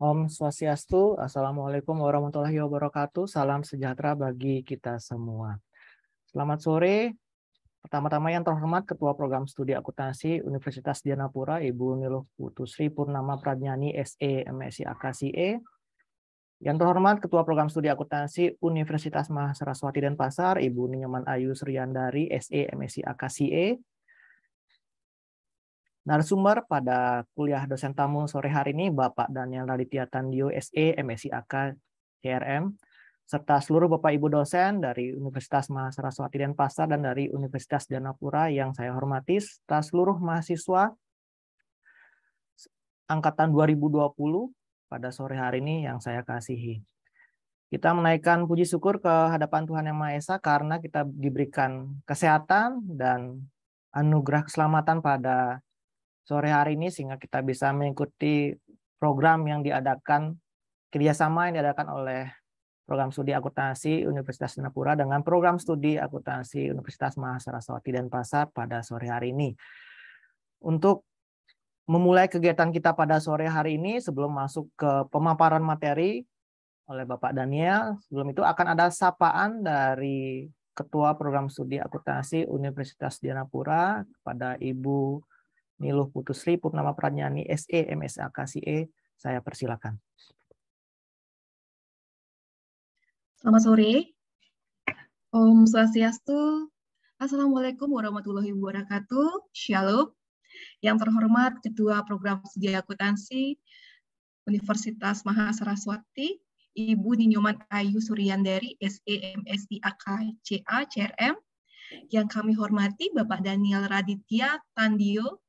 Om Swastiastu, Assalamualaikum warahmatullahi wabarakatuh. Salam sejahtera bagi kita semua. Selamat sore. Pertama-tama yang terhormat Ketua Program Studi Akuntansi Universitas Dianapura, Ibu Niluh Putusri Purnama Pradnyani, SE, MSc, AKCE. Yang terhormat Ketua Program Studi Akuntansi Universitas Mahasaraswati Denpasar, Ibu Ninyoman Ayu Suryandari, SE, MSc, AKCE. Narasumber pada kuliah dosen tamu sore hari ini Bapak Daniel Raditya Tandio, SE, MSc, AK, CRM, serta seluruh Bapak Ibu dosen dari Universitas Mahasaraswati Denpasar dan dari Universitas Dianapura yang saya hormati, serta seluruh mahasiswa angkatan 2020 pada sore hari ini yang saya kasihi. Kita menaikkan puji syukur ke hadapan Tuhan Yang Maha Esa karena kita diberikan kesehatan dan anugerah keselamatan pada sore hari ini sehingga kita bisa mengikuti program yang diadakan, kerjasama yang diadakan oleh Program Studi Akuntansi Universitas Dianapura dengan Program Studi Akuntansi Universitas Mahasaraswati Denpasar pada sore hari ini. Untuk memulai kegiatan kita pada sore hari ini, sebelum masuk ke pemaparan materi oleh Bapak Daniel, sebelum itu akan ada sapaan dari Ketua Program Studi Akuntansi Universitas Dianapura kepada Ibu Niluh Putusri Purnama Pradnyani, SE, MSc, AKCE. Saya persilakan. Selamat sore. Om Swastiastu. Assalamualaikum warahmatullahi wabarakatuh. Shalom. Yang terhormat Ketua Program Studi Akuntansi Universitas Mahasaraswati, Ibu Ninyoman Ayu Suryandari, SE, MSc, AK, CA, CRM. Yang kami hormati Bapak Daniel Raditya Tandio,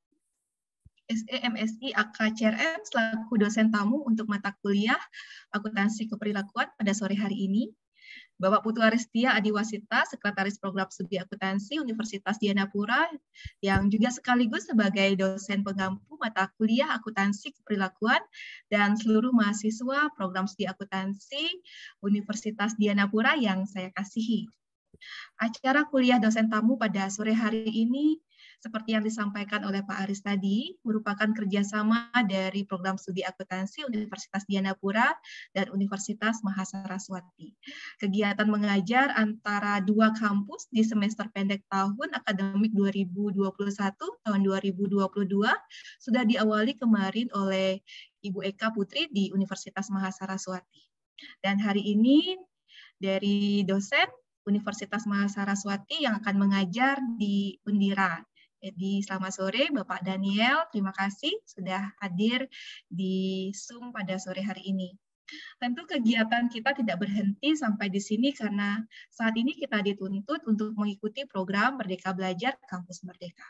SE, MSc, AK, CRM, selaku dosen tamu untuk mata kuliah Akuntansi Keperilakuan pada sore hari ini. Bapak Putu Aristia Adiwasita, Sekretaris Program Studi Akuntansi Universitas Dianapura, yang juga sekaligus sebagai dosen pengampu mata kuliah Akuntansi Keperilakuan, dan seluruh mahasiswa Program Studi Akuntansi Universitas Dianapura yang saya kasihi. Acara kuliah dosen tamu pada sore hari ini, seperti yang disampaikan oleh Pak Aris tadi, merupakan kerjasama dari Program Studi Akuntansi Universitas Dianapura dan Universitas Mahasaraswati. Kegiatan mengajar antara dua kampus di semester pendek tahun akademik 2021 tahun 2022 sudah diawali kemarin oleh Ibu Eka Putri di Universitas Mahasaraswati. Dan hari ini dari dosen Universitas Mahasaraswati yang akan mengajar di Undira. Jadi selamat sore Bapak Daniel, terima kasih sudah hadir di Zoom pada sore hari ini. Tentu kegiatan kita tidak berhenti sampai di sini karena saat ini kita dituntut untuk mengikuti program Merdeka Belajar Kampus Merdeka.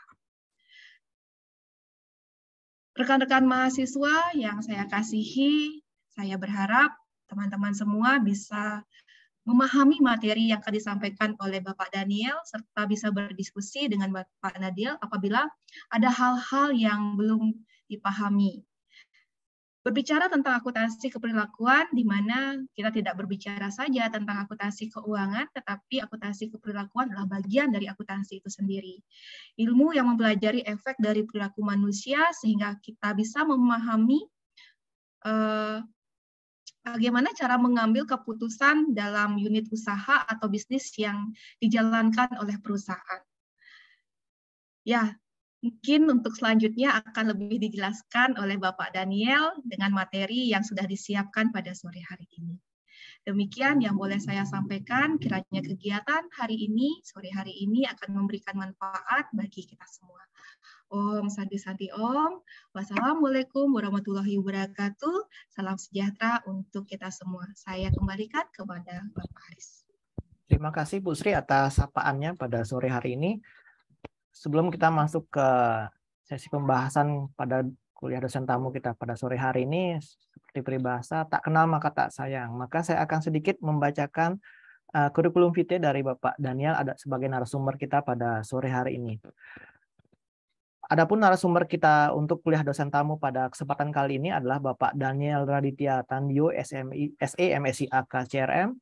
Rekan-rekan mahasiswa yang saya kasihi, saya berharap teman-teman semua bisa memahami materi yang akan disampaikan oleh Bapak Daniel, serta bisa berdiskusi dengan Bapak Daniel apabila ada hal-hal yang belum dipahami. Berbicara tentang akuntansi keperilakuan, di mana kita tidak berbicara saja tentang akuntansi keuangan, tetapi akuntansi keperilakuan adalah bagian dari akuntansi itu sendiri. Ilmu yang mempelajari efek dari perilaku manusia, sehingga kita bisa memahami bagaimana cara mengambil keputusan dalam unit usaha atau bisnis yang dijalankan oleh perusahaan. Ya, mungkin untuk selanjutnya akan lebih dijelaskan oleh Bapak Daniel dengan materi yang sudah disiapkan pada sore hari ini. Demikian yang boleh saya sampaikan, kiranya kegiatan hari ini, sore hari ini akan memberikan manfaat bagi kita semua. Om Santi Om. Wassalamualaikum warahmatullahi wabarakatuh. Salam sejahtera untuk kita semua. Saya kembalikan kepada Bapak Aris. Terima kasih Bu Sri atas sapaannya pada sore hari ini. Sebelum kita masuk ke sesi pembahasan pada kuliah dosen tamu kita pada sore hari ini, seperti peribahasa, tak kenal maka tak sayang. Maka saya akan sedikit membacakan kurikulum vitae dari Bapak Daniel ada sebagai narasumber kita pada sore hari ini. Adapun narasumber kita untuk kuliah dosen tamu pada kesempatan kali ini adalah Bapak Daniel Raditya Tandio, SE, MSc, AK, CRM.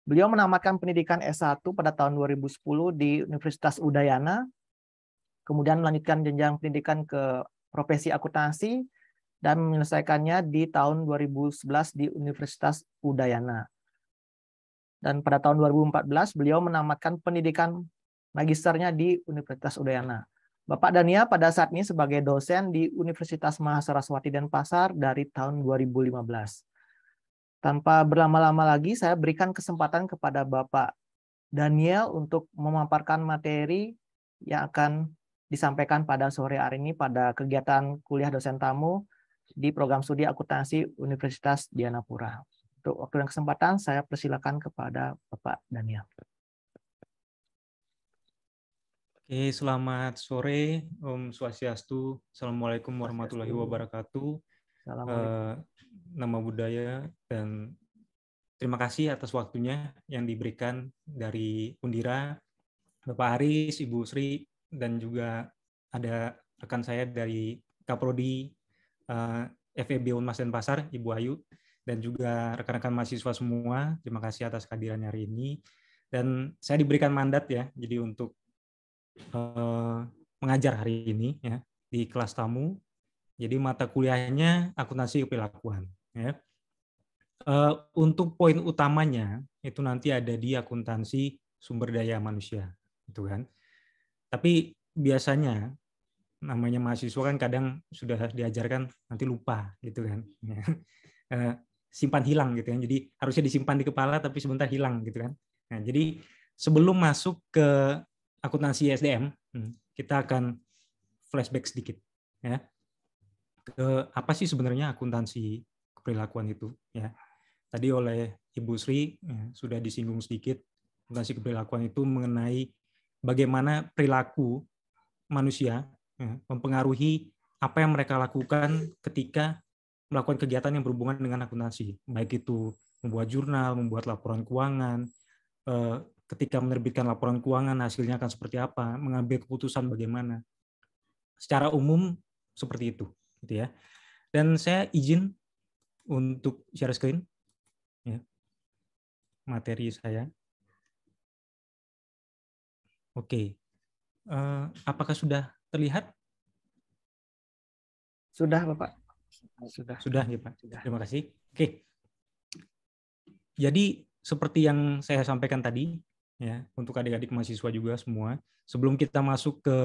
Beliau menamatkan pendidikan S1 pada tahun 2010 di Universitas Udayana, kemudian melanjutkan jenjang pendidikan ke profesi akuntansi dan menyelesaikannya di tahun 2011 di Universitas Udayana. Dan pada tahun 2014 beliau menamatkan pendidikan magisternya di Universitas Udayana. Bapak Dania pada saat ini sebagai dosen di Universitas Mahasaraswati Denpasar dari tahun 2015. Tanpa berlama-lama lagi, saya berikan kesempatan kepada Bapak Daniel untuk memaparkan materi yang akan disampaikan pada sore hari ini pada kegiatan kuliah dosen tamu di program studi akuntansi Universitas Dianapura. Untuk waktu dan kesempatan, saya persilakan kepada Bapak Daniel. Oke, selamat sore, Om Swastiastu. Assalamualaikum warahmatullahi wabarakatuh. Nama budaya, dan terima kasih atas waktunya yang diberikan dari Undira, Bapak Haris, Ibu Sri, dan juga ada rekan saya dari Kaprodi FEB Unmas Denpasar, Ibu Ayu, dan juga rekan-rekan mahasiswa semua. Terima kasih atas kehadirannya hari ini. Dan saya diberikan mandat ya, jadi untuk mengajar hari ini ya di kelas tamu. Jadi mata kuliahnya akuntansi keperilakuan. Ya. Untuk poin utamanya itu nanti ada di akuntansi sumber daya manusia, gitu kan. Tapi biasanya namanya mahasiswa kan kadang sudah diajarkan nanti lupa, gitu kan. Simpan hilang gitu kan. Jadi harusnya disimpan di kepala tapi sebentar hilang gitu kan. Nah, jadi sebelum masuk ke akuntansi SDM, kita akan flashback sedikit ya. Ke apa sih sebenarnya akuntansi keperilakuan itu ya. Tadi oleh Ibu Sri ya, sudah disinggung sedikit. Akuntansi keperilakuan itu mengenai bagaimana perilaku manusia ya, mempengaruhi apa yang mereka lakukan ketika melakukan kegiatan yang berhubungan dengan akuntansi, baik itu membuat jurnal, membuat laporan keuangan, ketika menerbitkan laporan keuangan hasilnya akan seperti apa, mengambil keputusan bagaimana. Secara umum seperti itu, gitu ya. Dan saya izin untuk share screen ya, materi saya. Oke, apakah sudah terlihat? Sudah, Bapak. Sudah ya Pak. Terima kasih. Oke. Jadi seperti yang saya sampaikan tadi, ya untuk adik-adik mahasiswa juga semua, sebelum kita masuk ke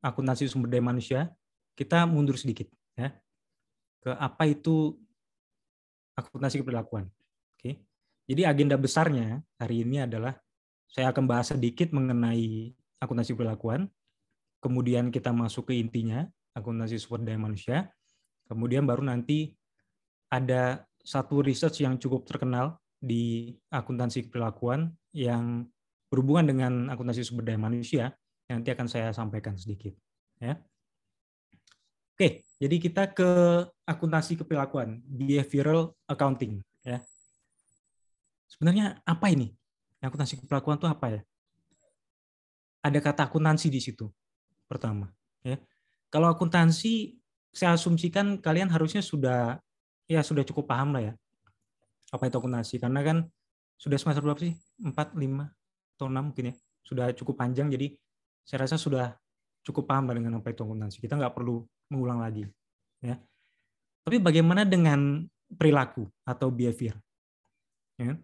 akuntansi sumber daya manusia, kita mundur sedikit ya ke apa itu akuntansi keperilakuan. Oke. Jadi agenda besarnya hari ini adalah saya akan bahas sedikit mengenai akuntansi keperilakuan, kemudian kita masuk ke intinya, akuntansi sumber daya manusia, kemudian baru nanti ada satu research yang cukup terkenal di akuntansi keperilakuan yang berhubungan dengan akuntansi sumber daya manusia yang nanti akan saya sampaikan sedikit. Ya. Oke, jadi kita ke akuntansi keperilakuan, behavioral accounting. Ya. Sebenarnya apa ini? Akuntansi keperilakuan itu apa ya? Ada kata akuntansi di situ, pertama. Ya. Kalau akuntansi, saya asumsikan kalian harusnya sudah cukup paham lah ya apa itu akuntansi, karena kan sudah semester berapa sih, 4, 5, atau 6 mungkin ya, sudah cukup panjang, jadi saya rasa sudah cukup paham lah dengan apa itu akuntansi, kita nggak perlu mengulang lagi ya. Tapi bagaimana dengan perilaku atau behavior ya?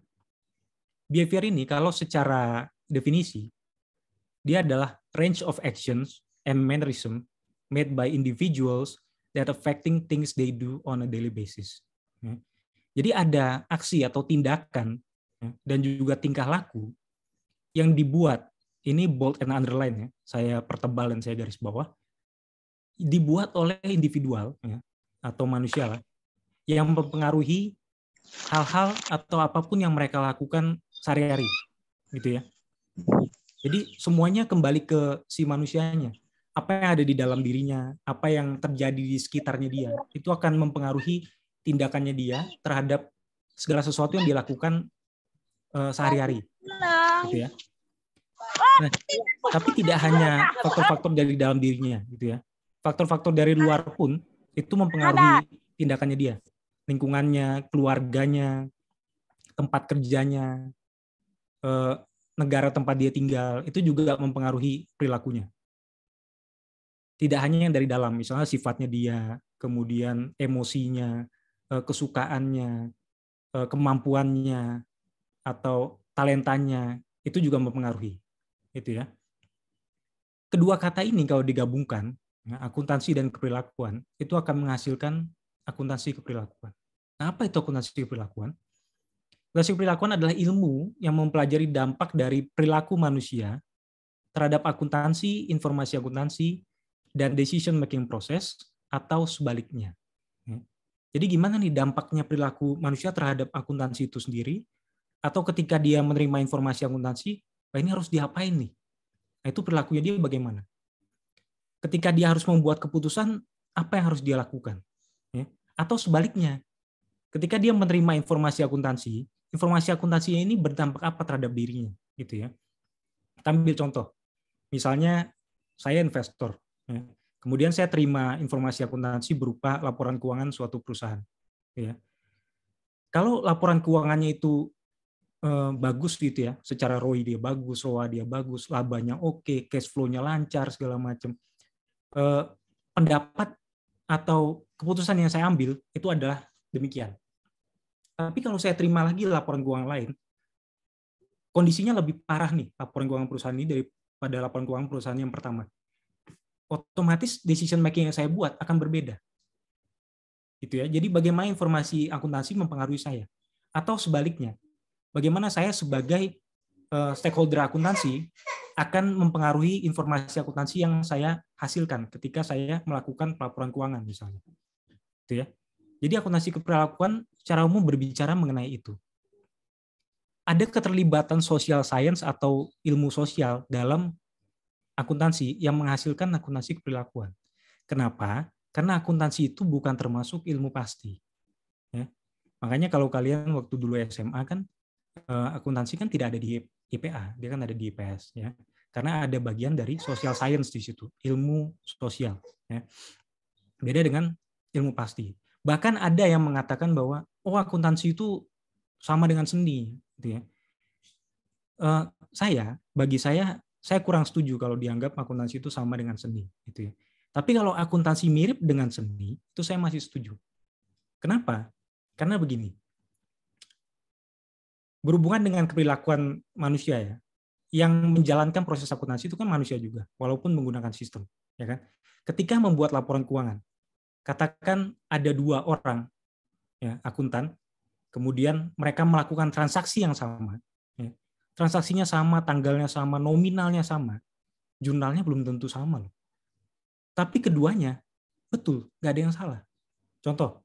Behavior ini kalau secara definisi dia adalah range of actions and mannerism made by individuals that affecting things they do on a daily basis. Jadi ada aksi atau tindakan dan juga tingkah laku yang dibuat, ini bold and underline ya, saya pertebal dan saya garis bawah, dibuat oleh individual ya, atau manusia lah, yang mempengaruhi hal-hal atau apapun yang mereka lakukan sehari-hari, gitu ya. Jadi semuanya kembali ke si manusianya. Apa yang ada di dalam dirinya, apa yang terjadi di sekitarnya dia, itu akan mempengaruhi tindakannya dia terhadap segala sesuatu yang dilakukan sehari-hari, gitu ya. Nah, tapi tidak hanya faktor-faktor dari dalam dirinya, gitu ya. Faktor-faktor dari luar pun itu mempengaruhi tindakannya dia, lingkungannya, keluarganya, tempat kerjanya, negara tempat dia tinggal, itu juga mempengaruhi perilakunya. Tidak hanya yang dari dalam, misalnya sifatnya dia, kemudian emosinya, kesukaannya, kemampuannya, atau talentanya, itu juga mempengaruhi. Itu ya. Kedua kata ini kalau digabungkan, akuntansi dan keperilakuan, itu akan menghasilkan akuntansi keperilakuan. Nah, apa itu akuntansi keperilakuan? Akuntansi keperilakuan adalah ilmu yang mempelajari dampak dari perilaku manusia terhadap akuntansi, informasi akuntansi, dan decision making process, atau sebaliknya. Jadi gimana nih dampaknya perilaku manusia terhadap akuntansi itu sendiri, atau ketika dia menerima informasi akuntansi, ini harus diapain nih? Nah, itu perilakunya dia bagaimana? Ketika dia harus membuat keputusan, apa yang harus dia lakukan? Atau sebaliknya, ketika dia menerima informasi akuntansinya ini berdampak apa terhadap dirinya, gitu ya? Kita ambil contoh, misalnya saya investor, kemudian saya terima informasi akuntansi berupa laporan keuangan suatu perusahaan. Ya. Kalau laporan keuangannya itu bagus gitu ya, secara ROI dia bagus, ROA dia bagus, labanya oke, cash flow-nya lancar segala macam. Pendapat atau keputusan yang saya ambil itu adalah demikian. Tapi kalau saya terima lagi laporan keuangan lain, kondisinya lebih parah nih laporan keuangan perusahaan ini daripada laporan keuangan perusahaan yang pertama. Otomatis decision making yang saya buat akan berbeda. Gitu ya. Jadi bagaimana informasi akuntansi mempengaruhi saya? Atau sebaliknya, bagaimana saya sebagai stakeholder akuntansi akan mempengaruhi informasi akuntansi yang saya hasilkan ketika saya melakukan pelaporan keuangan misalnya. Gitu ya. Jadi akuntansi keperilakuan secara umum berbicara mengenai itu. Ada keterlibatan social science atau ilmu sosial dalam akuntansi yang menghasilkan akuntansi keperilakuan. Kenapa? Karena akuntansi itu bukan termasuk ilmu pasti. Ya. Makanya kalau kalian waktu dulu SMA kan, akuntansi kan tidak ada di IPA, dia kan ada di IPS. Ya. Karena ada bagian dari social science di situ, ilmu sosial. Ya. Beda dengan ilmu pasti. Bahkan ada yang mengatakan bahwa akuntansi itu sama dengan seni. Gitu ya. Bagi saya kurang setuju kalau dianggap akuntansi itu sama dengan seni. Gitu ya. Tapi kalau akuntansi mirip dengan seni, itu saya masih setuju. Kenapa? Karena begini. Berhubungan dengan keperilakuan manusia ya, yang menjalankan proses akuntansi itu kan manusia juga, walaupun menggunakan sistem. Ya kan? Ketika membuat laporan keuangan, katakan ada 2 orang ya, akuntan, kemudian mereka melakukan transaksi yang sama. Ya. Transaksinya sama, tanggalnya sama, nominalnya sama. Jurnalnya belum tentu sama loh. Tapi keduanya betul, nggak ada yang salah. Contoh,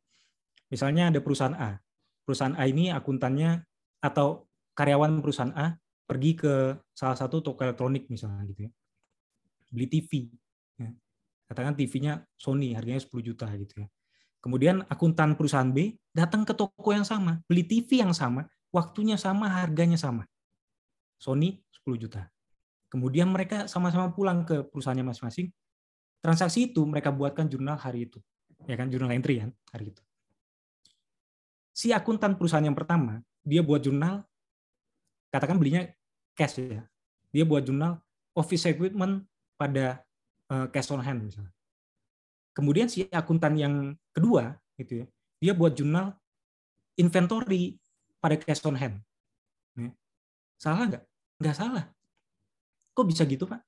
misalnya ada perusahaan A. Perusahaan A ini akuntannya atau karyawan perusahaan A pergi ke salah satu toko elektronik misalnya gitu ya. Beli TV. Ya. Katakan TV-nya Sony, harganya 10 juta gitu ya. Kemudian akuntan perusahaan B datang ke toko yang sama, beli TV yang sama, waktunya sama, harganya sama. Sony 10 juta. Kemudian mereka sama-sama pulang ke perusahaannya masing-masing. Transaksi itu mereka buatkan jurnal hari itu. Ya kan, jurnal entry kan, hari itu. Si akuntan perusahaan yang pertama, dia buat jurnal, katakan belinya cash ya. Dia buat jurnal office equipment pada cash on hand misalnya. Kemudian si akuntan yang kedua gitu ya, dia buat jurnal inventory pada cash on hand. Salah nggak? Nggak salah. Kok bisa gitu, Pak?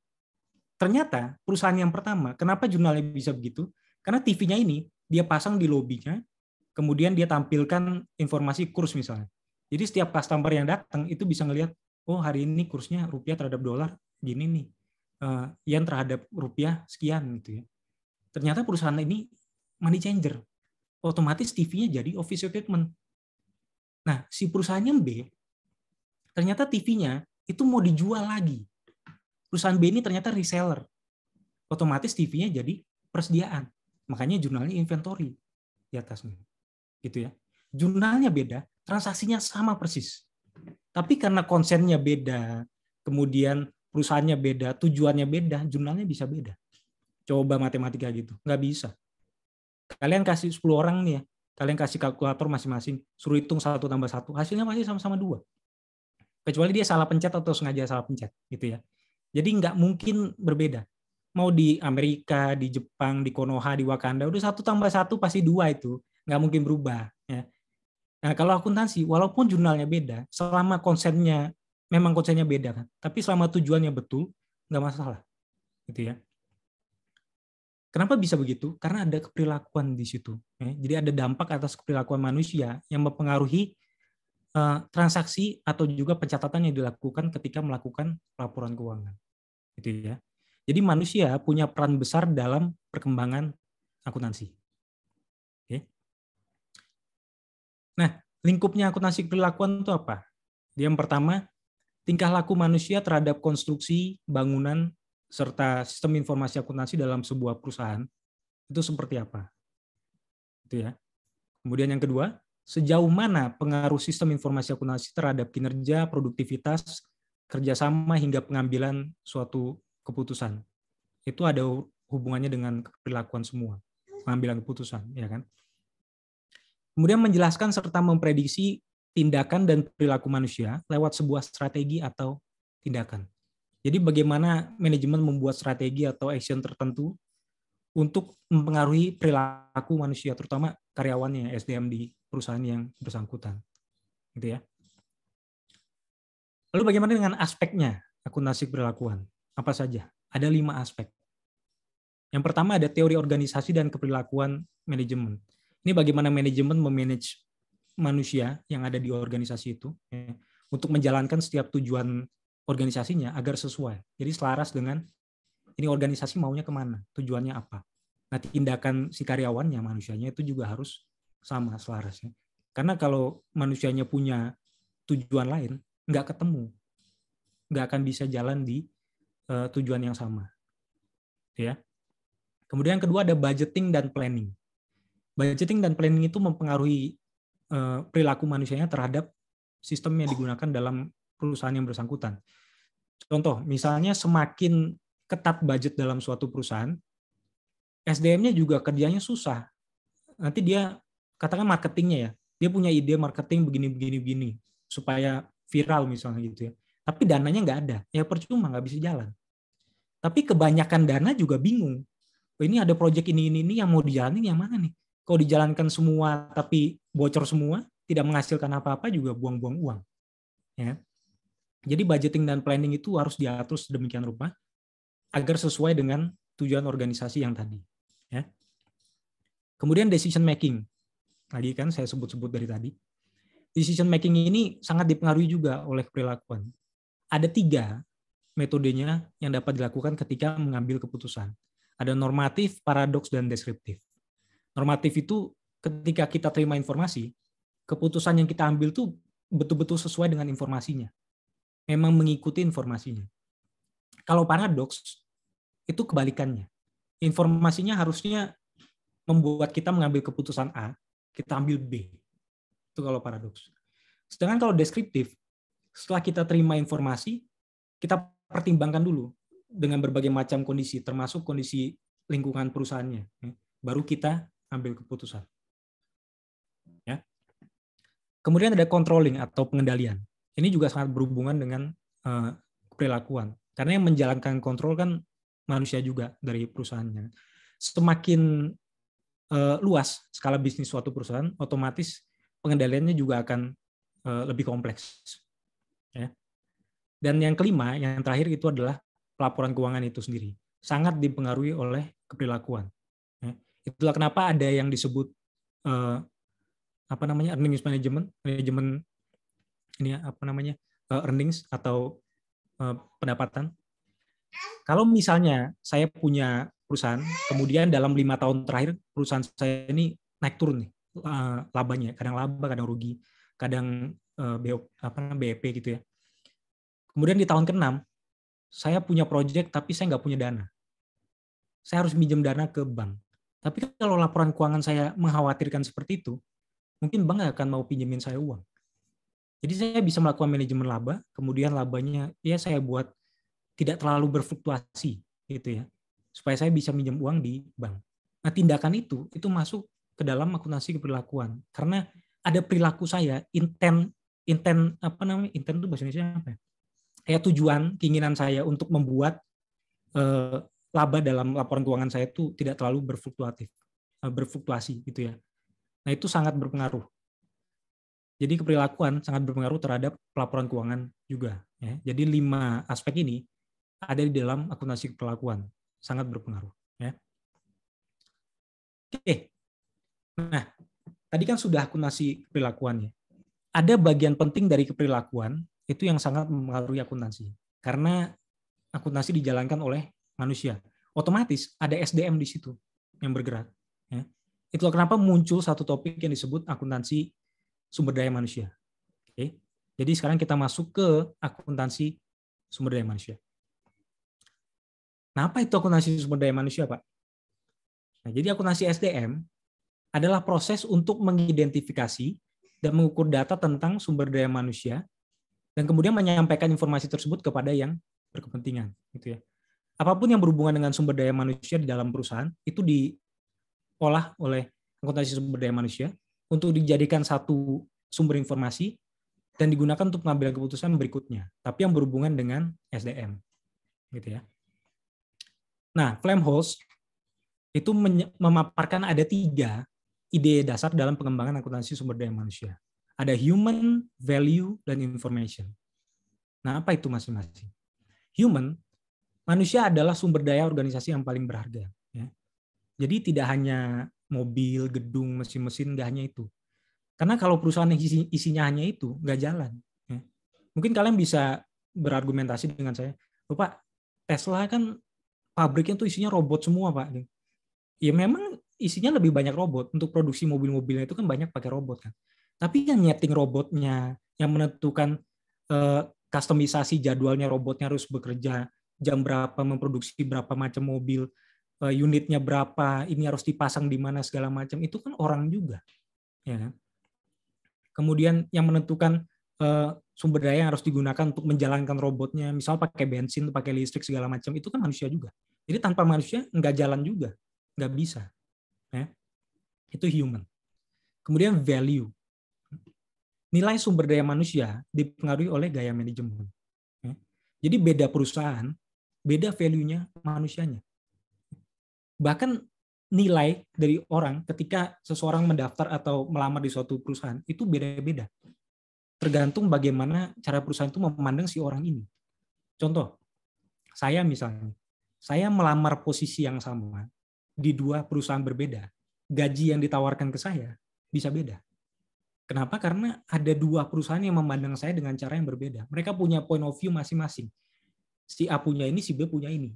Ternyata perusahaan yang pertama, kenapa jurnalnya bisa begitu? Karena TV-nya ini dia pasang di lobbynya, kemudian dia tampilkan informasi kurs misalnya. Jadi setiap customer yang datang itu bisa ngelihat, oh hari ini kursnya rupiah terhadap dolar gini nih, yen terhadap rupiah sekian gitu ya. Ternyata perusahaan ini money changer, otomatis TV-nya jadi office equipment. Nah si perusahaan yang B, ternyata TV-nya itu mau dijual lagi. Perusahaan B ini ternyata reseller, otomatis TV-nya jadi persediaan. Makanya jurnalnya inventory di atasnya, gitu ya. Jurnalnya beda, transaksinya sama persis. Tapi karena konsennya beda, kemudian perusahaannya beda, tujuannya beda, jurnalnya bisa beda. Coba matematika gitu, nggak bisa. Kalian kasih 10 orang nih ya, kalian kasih kalkulator masing-masing, suruh hitung 1 tambah 1, hasilnya pasti sama-sama 2. Kecuali dia salah pencet atau sengaja salah pencet, gitu ya. Jadi nggak mungkin berbeda. Mau di Amerika, di Jepang, di Konoha, di Wakanda, udah 1 tambah 1 pasti 2 itu. Nggak mungkin berubah. Ya. Nah, kalau akuntansi, walaupun jurnalnya beda, selama konsennya, memang konsennya beda kan, tapi selama tujuannya betul, nggak masalah. Gitu ya. Kenapa bisa begitu? Karena ada keperilakuan di situ. Ya. Jadi ada dampak atas keperilakuan manusia yang mempengaruhi transaksi atau juga pencatatan yang dilakukan ketika melakukan laporan keuangan. Gitu ya. Jadi manusia punya peran besar dalam perkembangan akuntansi. Oke. Nah, lingkupnya akuntansi keperilakuan itu apa? Yang pertama, tingkah laku manusia terhadap konstruksi, bangunan, serta sistem informasi akuntansi dalam sebuah perusahaan itu seperti apa? Itu ya. Kemudian yang kedua, sejauh mana pengaruh sistem informasi akuntansi terhadap kinerja, produktivitas, kerjasama hingga pengambilan suatu keputusan. Itu ada hubungannya dengan perilakuan semua, pengambilan keputusan, ya kan? Kemudian menjelaskan serta memprediksi tindakan dan perilaku manusia lewat sebuah strategi atau tindakan. Jadi bagaimana manajemen membuat strategi atau action tertentu untuk mempengaruhi perilaku manusia, terutama karyawannya, SDM di perusahaan yang bersangkutan. Gitu ya. Lalu bagaimana dengan aspeknya akuntansi perilakuan? Apa saja? Ada 5 aspek. Yang pertama ada teori organisasi dan keperilakuan manajemen. Ini bagaimana manajemen memanage manusia yang ada di organisasi itu ya, untuk menjalankan setiap tujuan organisasinya agar sesuai. Jadi selaras dengan ini organisasi maunya kemana, tujuannya apa. Nah, tindakan si karyawannya, manusianya itu juga harus sama, selaras. Ya. Karena kalau manusianya punya tujuan lain, nggak ketemu. Nggak akan bisa jalan di tujuan yang sama. Ya. Kemudian yang kedua ada budgeting dan planning. Budgeting dan planning itu mempengaruhi perilaku manusianya terhadap sistem yang digunakan dalam perusahaan yang bersangkutan. Contoh, misalnya semakin ketat budget dalam suatu perusahaan, SDM-nya juga kerjanya susah. Nanti dia, katakan marketingnya ya, dia punya ide marketing begini, supaya viral misalnya gitu ya. Tapi dananya nggak ada, ya percuma, nggak bisa jalan. Tapi kebanyakan dana juga bingung. Oh, ini ada proyek ini yang mau dijalanin yang mana nih? Kalau dijalankan semua tapi bocor semua, tidak menghasilkan apa-apa juga buang-buang uang. Ya. Jadi budgeting dan planning itu harus diatur sedemikian rupa agar sesuai dengan tujuan organisasi yang tadi. Ya. Kemudian decision making. Lagi kan saya sebut-sebut dari tadi. Decision making ini sangat dipengaruhi juga oleh perilakuan. Ada 3 metodenya yang dapat dilakukan ketika mengambil keputusan. Ada normatif, paradoks, dan deskriptif. Normatif itu ketika kita terima informasi, keputusan yang kita ambil tuh betul-betul sesuai dengan informasinya. Memang mengikuti informasinya. Kalau paradoks, itu kebalikannya. Informasinya harusnya membuat kita mengambil keputusan A, kita ambil B. Itu kalau paradoks. Sedangkan kalau deskriptif, setelah kita terima informasi, kita pertimbangkan dulu dengan berbagai macam kondisi, termasuk kondisi lingkungan perusahaannya. Baru kita ambil keputusan. Ya. Kemudian ada controlling atau pengendalian. Ini juga sangat berhubungan dengan perilakuan. Karena yang menjalankan kontrol kan manusia juga dari perusahaannya. Semakin luas skala bisnis suatu perusahaan, otomatis pengendaliannya juga akan lebih kompleks. Ya. Dan yang kelima, yang terakhir itu adalah pelaporan keuangan itu sendiri. Sangat dipengaruhi oleh keperilakuan. Ya. Itulah kenapa ada yang disebut earnings management, manajemen ini apa namanya earnings atau pendapatan. Kalau misalnya saya punya perusahaan, kemudian dalam 5 tahun terakhir perusahaan saya ini naik turun nih labanya, kadang laba, kadang rugi, kadang BEP gitu ya. Kemudian di tahun ke-6 saya punya proyek tapi saya nggak punya dana. Saya harus minjem dana ke bank. Tapi kalau laporan keuangan saya mengkhawatirkan seperti itu, mungkin bank nggak akan mau pinjemin saya uang. Jadi saya bisa melakukan manajemen laba, kemudian labanya ya saya buat tidak terlalu berfluktuasi gitu ya, supaya saya bisa minjem uang di bank. Nah, tindakan itu masuk ke dalam akuntansi keperilakuan karena ada perilaku saya, intent itu bahasa Indonesia apa ya? Kayak tujuan, keinginan saya untuk membuat laba dalam laporan keuangan saya itu tidak terlalu berfluktuasi gitu ya. Nah, itu sangat berpengaruh. Jadi keperilakuan sangat berpengaruh terhadap pelaporan keuangan juga. Ya. Jadi 5 aspek ini ada di dalam akuntansi keperilakuan, sangat berpengaruh. Ya. Oke, nah tadi kan sudah akuntansi keperilakuan ya. Ada bagian penting dari keperilakuan itu yang sangat mempengaruhi akuntansi, karena akuntansi dijalankan oleh manusia. Otomatis ada SDM di situ yang bergerak. Ya. Itulah kenapa muncul satu topik yang disebut akuntansi sumber daya manusia. Oke. Jadi sekarang kita masuk ke akuntansi sumber daya manusia. Nah, apa itu akuntansi sumber daya manusia, Pak? Nah, jadi akuntansi SDM adalah proses untuk mengidentifikasi dan mengukur data tentang sumber daya manusia dan kemudian menyampaikan informasi tersebut kepada yang berkepentingan, gitu ya. Apapun yang berhubungan dengan sumber daya manusia di dalam perusahaan itu diolah oleh akuntansi sumber daya manusia untuk dijadikan satu sumber informasi dan digunakan untuk pengambilan keputusan berikutnya, tapi yang berhubungan dengan SDM, gitu ya. Nah, Flamhouse itu memaparkan ada 3 ide dasar dalam pengembangan akuntansi sumber daya manusia. Ada human, value, dan information. Nah, apa itu masing-masing? Human, manusia adalah sumber daya organisasi yang paling berharga. Ya. Jadi tidak hanya mobil, gedung, mesin-mesin, nggak hanya itu. Karena kalau perusahaan yang isinya hanya itu, nggak jalan. Ya. Mungkin kalian bisa berargumentasi dengan saya, Pak, Tesla kan pabriknya tuh isinya robot semua, Pak. Ya memang isinya lebih banyak robot. Untuk produksi mobil-mobilnya itu kan banyak pakai robot kan. Tapi yang nyeting robotnya, yang menentukan kustomisasi jadwalnya robotnya harus bekerja jam berapa, memproduksi berapa macam mobil, unitnya berapa, ini harus dipasang di mana segala macam, itu kan orang juga. Ya. Kemudian yang menentukan sumber daya yang harus digunakan untuk menjalankan robotnya, misal pakai bensin, pakai listrik segala macam, itu kan manusia juga. Jadi tanpa manusia nggak jalan juga, nggak bisa. Ya. Itu human. Kemudian value. Nilai sumber daya manusia dipengaruhi oleh gaya manajemen. Ya. Jadi beda perusahaan, beda value-nya manusianya. Bahkan nilai dari orang ketika seseorang mendaftar atau melamar di suatu perusahaan itu beda-beda. Tergantung bagaimana cara perusahaan itu memandang si orang ini. Contoh, saya misalnya, saya melamar posisi yang sama di 2 perusahaan berbeda. Gaji yang ditawarkan ke saya bisa beda. Kenapa? Karena ada 2 perusahaan yang memandang saya dengan cara yang berbeda. Mereka punya point of view masing-masing. Si A punya ini, si B punya ini.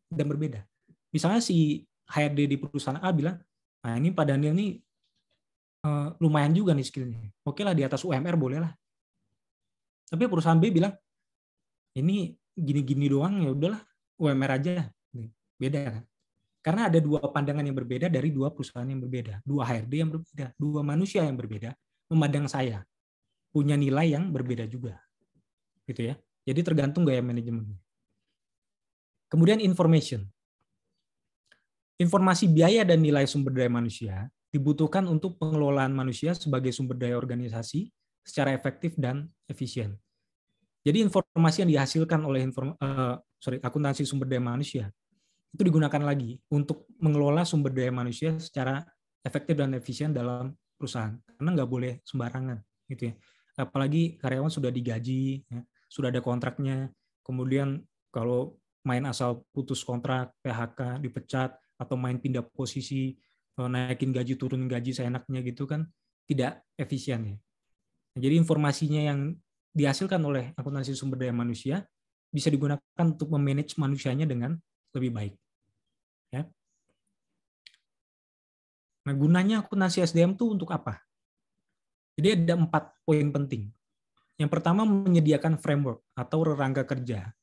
Dan berbeda. Misalnya si HRD di perusahaan A bilang, nah ini Pak Daniel nih lumayan juga nih skillnya. Oke lah di atas UMR boleh lah. Tapi perusahaan B bilang, ini gini-gini doang ya udahlah UMR aja. Beda kan? Karena ada 2 pandangan yang berbeda dari 2 perusahaan yang berbeda. 2 HRD yang berbeda. 2 manusia yang berbeda memandang saya. Punya nilai yang berbeda juga. Gitu ya. Jadi tergantung gaya manajemennya. Kemudian information. Informasi biaya dan nilai sumber daya manusia dibutuhkan untuk pengelolaan manusia sebagai sumber daya organisasi secara efektif dan efisien. Jadi informasi yang dihasilkan oleh akuntansi sumber daya manusia itu digunakan lagi untuk mengelola sumber daya manusia secara efektif dan efisien dalam perusahaan. Karena nggak boleh sembarangan, gitu ya. Apalagi karyawan sudah digaji, ya, sudah ada kontraknya. Kemudian kalau main asal putus kontrak, PHK, dipecat, atau main pindah posisi, naikin gaji, turunin gaji seenaknya gitu kan tidak efisien ya. Jadi informasinya yang dihasilkan oleh akuntansi sumber daya manusia bisa digunakan untuk memanage manusianya dengan lebih baik. Ya. Nah, gunanya akuntansi SDM itu untuk apa? Jadi ada 4 poin penting. Yang pertama, menyediakan framework atau rangka kerja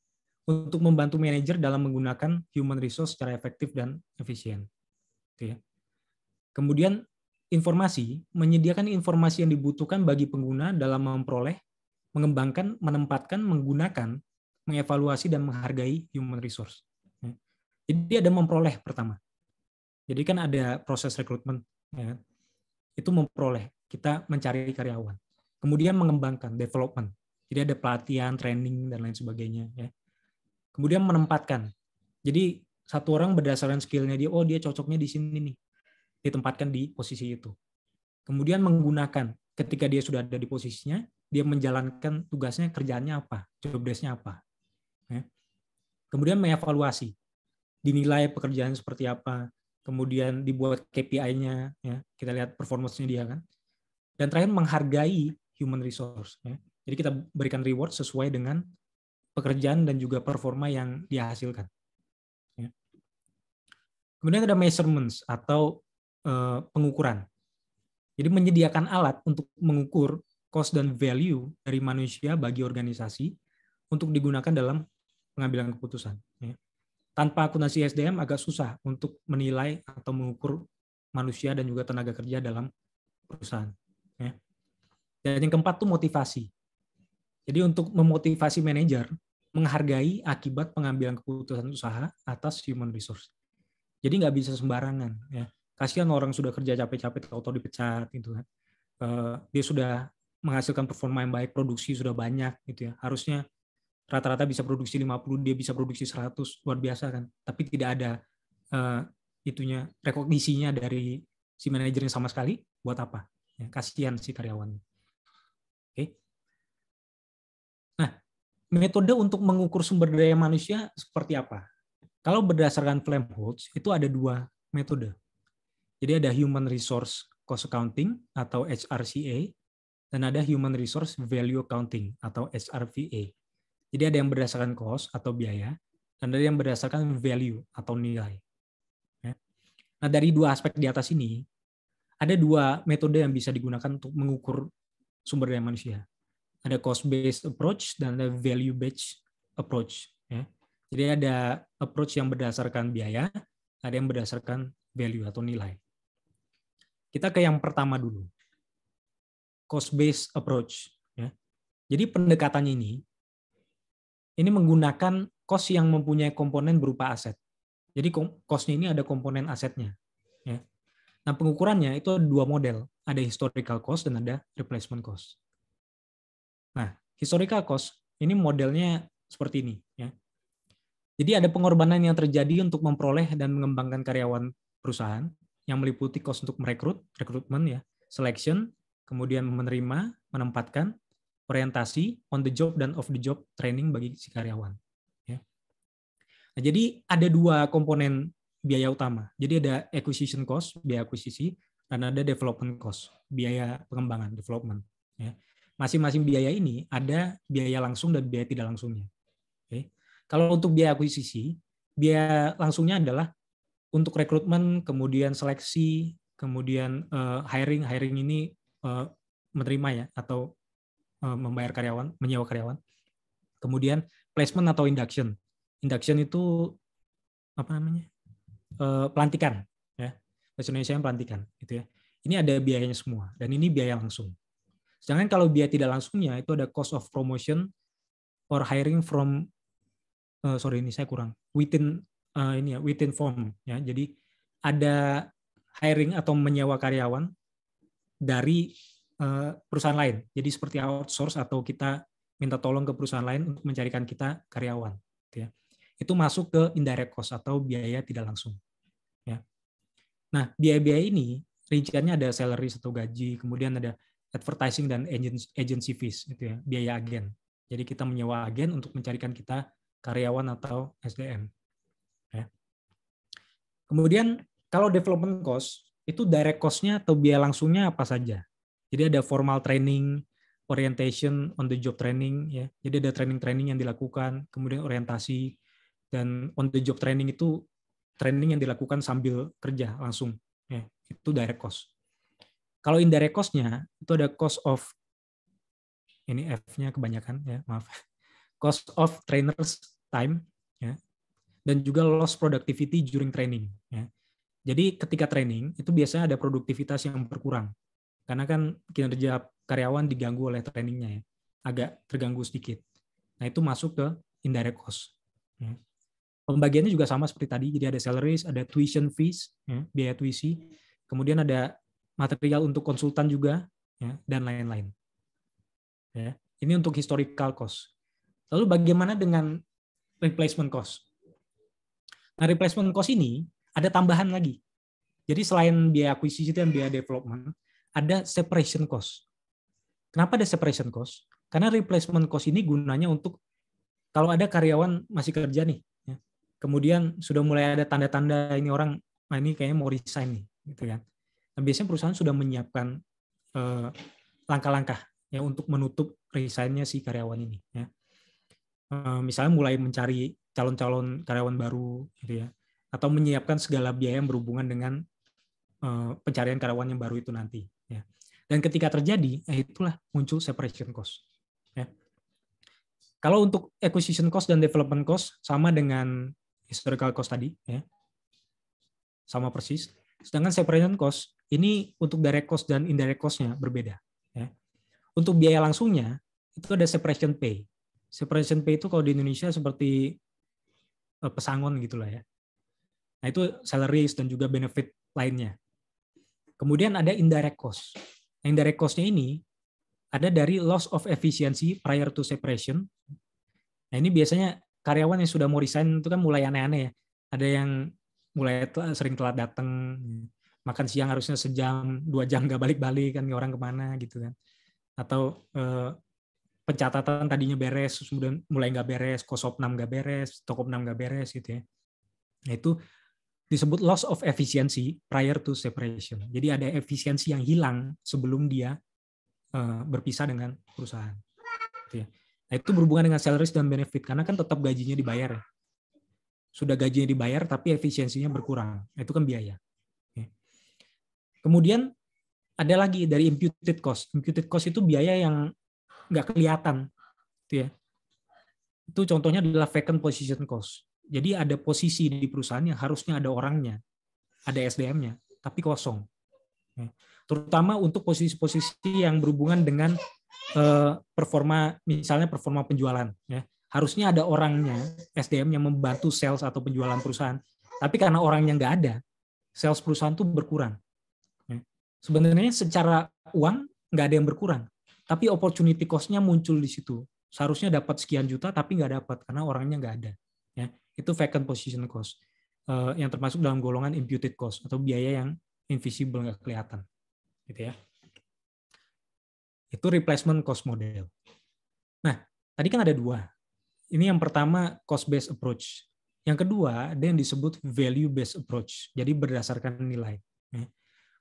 untuk membantu manajer dalam menggunakan human resource secara efektif dan efisien. Kemudian informasi, menyediakan informasi yang dibutuhkan bagi pengguna dalam memperoleh, mengembangkan, menempatkan, menggunakan, mengevaluasi, dan menghargai human resource. Jadi ada memperoleh pertama. Jadi kan ada proses rekrutmen. Ya. Itu memperoleh, kita mencari karyawan. Kemudian mengembangkan, development. Jadi ada pelatihan, training, dan lain sebagainya. Ya. Kemudian menempatkan. Jadi satu orang berdasarkan skillnya dia, dia cocoknya di sini nih, ditempatkan di posisi itu. Kemudian menggunakan ketika dia sudah ada di posisinya, dia menjalankan tugasnya, kerjaannya apa, job desk-nya apa. Ya. Kemudian mengevaluasi, dinilai pekerjaan seperti apa, kemudian dibuat KPI-nya, ya, kita lihat performance-nya dia kan. Dan terakhir menghargai human resource. Ya. Jadi kita berikan reward sesuai dengan pekerjaan dan juga performa yang dia hasilkan. Ya. Kemudian ada measurements atau pengukuran. Jadi menyediakan alat untuk mengukur cost dan value dari manusia bagi organisasi untuk digunakan dalam pengambilan keputusan. Ya. Tanpa akuntansi SDM agak susah untuk menilai atau mengukur manusia dan juga tenaga kerja dalam perusahaan. Ya. Dan yang keempat tuh motivasi. Jadi untuk memotivasi manajer menghargai akibat pengambilan keputusan usaha atas human resource. Jadi nggak bisa sembarangan. Ya. Kasihan orang sudah kerja capek-capek tahu-tahu dipecat gitu kan. Dia sudah menghasilkan performa yang baik, produksi sudah banyak gitu ya. Harusnya rata-rata bisa produksi 50, dia bisa produksi 100, luar biasa kan. Tapi tidak ada itunya rekognisinya dari si manajernya sama sekali, buat apa? Ya, kasihan si karyawannya. Oke. Nah, metode untuk mengukur sumber daya manusia seperti apa? Kalau berdasarkan Flamholtz itu ada 2 metode. Jadi ada Human Resource Cost Accounting atau HRCA, dan ada Human Resource Value Accounting atau HRVA. Jadi ada yang berdasarkan cost atau biaya, dan ada yang berdasarkan value atau nilai. Nah dari 2 aspek di atas ini, ada 2 metode yang bisa digunakan untuk mengukur sumber daya manusia. Ada cost-based approach dan ada value-based approach. Jadi ada approach yang berdasarkan biaya, ada yang berdasarkan value atau nilai. Kita ke yang pertama dulu, cost-based approach. Ya. Jadi pendekatannya ini menggunakan cost yang mempunyai komponen berupa aset. Jadi cost-nya ini ada komponen asetnya. Ya. Nah pengukurannya itu ada 2 model, ada historical cost dan ada replacement cost. Nah historical cost ini modelnya seperti ini. Ya. Jadi ada pengorbanan yang terjadi untuk memperoleh dan mengembangkan karyawan perusahaan, yang meliputi cost untuk rekrutmen ya, selection, kemudian menerima, menempatkan, orientasi, on the job dan off the job training bagi si karyawan. Ya. Nah, jadi ada 2 komponen biaya utama. Jadi ada acquisition cost, biaya akuisisi, dan ada development cost, biaya pengembangan, development. Ya. Masing-masing biaya ini ada biaya langsung dan biaya tidak langsungnya. Oke. Kalau untuk biaya akuisisi, biaya langsungnya adalah untuk rekrutmen, kemudian seleksi, kemudian hiring ini menerima ya atau membayar karyawan, menyewa karyawan. Kemudian placement atau induction. Induction itu apa namanya? Pelantikan ya. Bahasa Indonesia pelantikan gitu ya. Ini ada biayanya semua dan ini biaya langsung. Sedangkan kalau biaya tidak langsungnya itu ada cost of promotion or hiring from ini saya kurang. Within form ya. Jadi ada hiring atau menyewa karyawan dari perusahaan lain. Jadi seperti outsource atau kita minta tolong ke perusahaan lain untuk mencarikan kita karyawan. Gitu ya. Itu masuk ke indirect cost atau biaya tidak langsung. Ya. Nah biaya-biaya ini rinciannya ada salary atau gaji, kemudian ada advertising dan agency fees, gitu ya, biaya agen. Jadi kita menyewa agen untuk mencarikan kita karyawan atau SDM. Ya. Kemudian kalau development cost, itu direct cost-nya atau biaya langsungnya apa saja. Jadi ada formal training, orientation, on the job training. Ya. Jadi ada training-training yang dilakukan, kemudian orientasi, dan on the job training itu training yang dilakukan sambil kerja langsung. Ya. Itu direct cost. Kalau indirect cost-nya, itu ada cost of, ini F-nya kebanyakan, ya maaf. Cost of trainers time, ya, dan juga loss productivity during training. Ya. Jadi ketika training itu biasanya ada produktivitas yang berkurang, karena kan kinerja karyawan diganggu oleh trainingnya, ya, agak terganggu sedikit. Nah itu masuk ke indirect cost. Ya. Pembagiannya juga sama seperti tadi, jadi ada salaries, ada tuition fees, ya, biaya tuisi, kemudian ada material untuk konsultan juga, ya, dan lain-lain. Ya. Ini untuk historical cost. Lalu bagaimana dengan replacement cost? Nah, replacement cost ini ada tambahan lagi. Jadi selain biaya akuisisi dan biaya development, ada separation cost. Kenapa ada separation cost? Karena replacement cost ini gunanya untuk kalau ada karyawan masih kerja nih, ya, kemudian sudah mulai ada tanda-tanda ini orang, nah ini kayaknya mau resign nih, gitu kan. Nah, biasanya perusahaan sudah menyiapkan langkah-langkah ya untuk menutup resignnya si karyawan ini. Ya. Misalnya mulai mencari calon-calon karyawan baru, gitu ya, atau menyiapkan segala biaya yang berhubungan dengan pencarian karyawan yang baru itu nanti. Ya. Dan ketika terjadi, itulah muncul separation cost. Ya. Kalau untuk acquisition cost dan development cost sama dengan historical cost tadi, ya, sama persis. Sedangkan separation cost ini untuk direct cost dan indirect cost-nya berbeda. Ya. Untuk biaya langsungnya itu ada separation pay. Separation pay itu kalau di Indonesia seperti pesangon gitulah ya. Nah itu salaries dan juga benefit lainnya. Kemudian ada indirect cost. Indirect cost-nya ini ada dari loss of efficiency prior to separation. Nah ini biasanya karyawan yang sudah mau resign itu kan mulai aneh-aneh ya. Ada yang mulai sering telat datang, makan siang harusnya sejam, 2 jam nggak balik-balik kan, orang kemana gitu kan. Atau pencatatan tadinya beres, kemudian mulai nggak beres, Kosopnam nggak beres, Tokopnam nggak beres gitu ya. Nah itu disebut loss of efficiency prior to separation. Jadi ada efisiensi yang hilang sebelum dia berpisah dengan perusahaan. Gitu ya. Nah itu berhubungan dengan salaries dan benefit, karena kan tetap gajinya dibayar ya. Sudah gajinya dibayar tapi efisiensinya berkurang. Nah, itu kan biaya. Oke. Kemudian ada lagi dari imputed cost. Imputed cost itu biaya yang nggak kelihatan. Gitu ya. Itu contohnya adalah vacant position cost. Jadi ada posisi di perusahaan yang harusnya ada orangnya, ada SDM-nya, tapi kosong. Terutama untuk posisi-posisi yang berhubungan dengan performa, misalnya performa penjualan. Ya. Harusnya ada orangnya, SDM yang membantu sales atau penjualan perusahaan. Tapi karena orangnya nggak ada, sales perusahaan itu berkurang. Ya. Sebenarnya secara uang nggak ada yang berkurang, tapi opportunity cost-nya muncul di situ. Seharusnya dapat sekian juta, tapi nggak dapat karena orangnya nggak ada. Ya. Itu vacant position cost, yang termasuk dalam golongan imputed cost atau biaya yang invisible, nggak kelihatan. Gitu ya. Itu replacement cost model. Nah, tadi kan ada 2. Ini yang pertama cost based approach. Yang kedua ada yang disebut value based approach. Jadi berdasarkan nilai.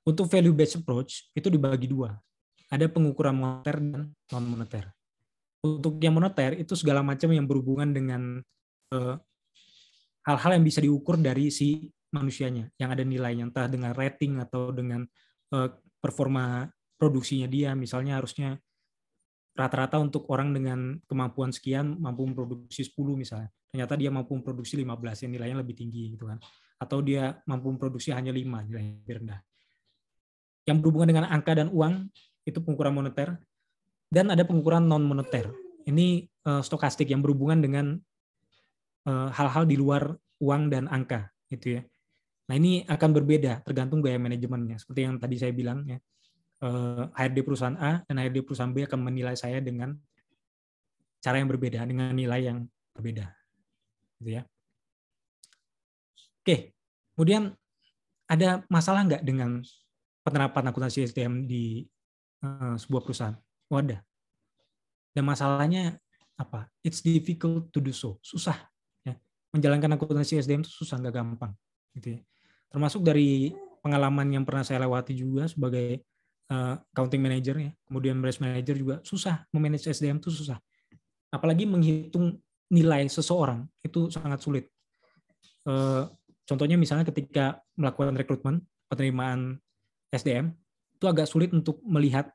Untuk value based approach itu dibagi 2. Ada pengukuran moneter dan non moneter. Untuk yang moneter itu segala macam yang berhubungan dengan hal-hal yang bisa diukur dari si manusianya, yang ada nilainya, entah dengan rating atau dengan performa produksinya dia. Misalnya harusnya rata-rata untuk orang dengan kemampuan sekian mampu memproduksi 10 misalnya. Ternyata dia mampu memproduksi 15, yang nilainya lebih tinggi gitu kan. Atau dia mampu memproduksi hanya 5, nilainya lebih rendah. Yang berhubungan dengan angka dan uang itu pengukuran moneter, dan ada pengukuran non moneter. Ini stokastik yang berhubungan dengan hal-hal di luar uang dan angka gitu ya. Nah, ini akan berbeda tergantung gaya manajemennya. Seperti yang tadi saya bilang ya. HRD perusahaan A dan HRD perusahaan B akan menilai saya dengan cara yang berbeda, dengan nilai yang berbeda. Gitu ya. Oke, kemudian ada masalah nggak dengan penerapan akuntansi SDM di sebuah perusahaan? Oh, ada. Dan masalahnya apa? It's difficult to do so. Susah. Ya. Menjalankan akuntansi SDM itu susah, nggak gampang. Gitu ya. Termasuk dari pengalaman yang pernah saya lewati juga sebagai accounting manager ya, kemudian branch manager juga susah, memanage SDM itu susah. Apalagi menghitung nilai seseorang itu sangat sulit. Contohnya misalnya ketika melakukan rekrutmen, penerimaan SDM, itu agak sulit untuk melihat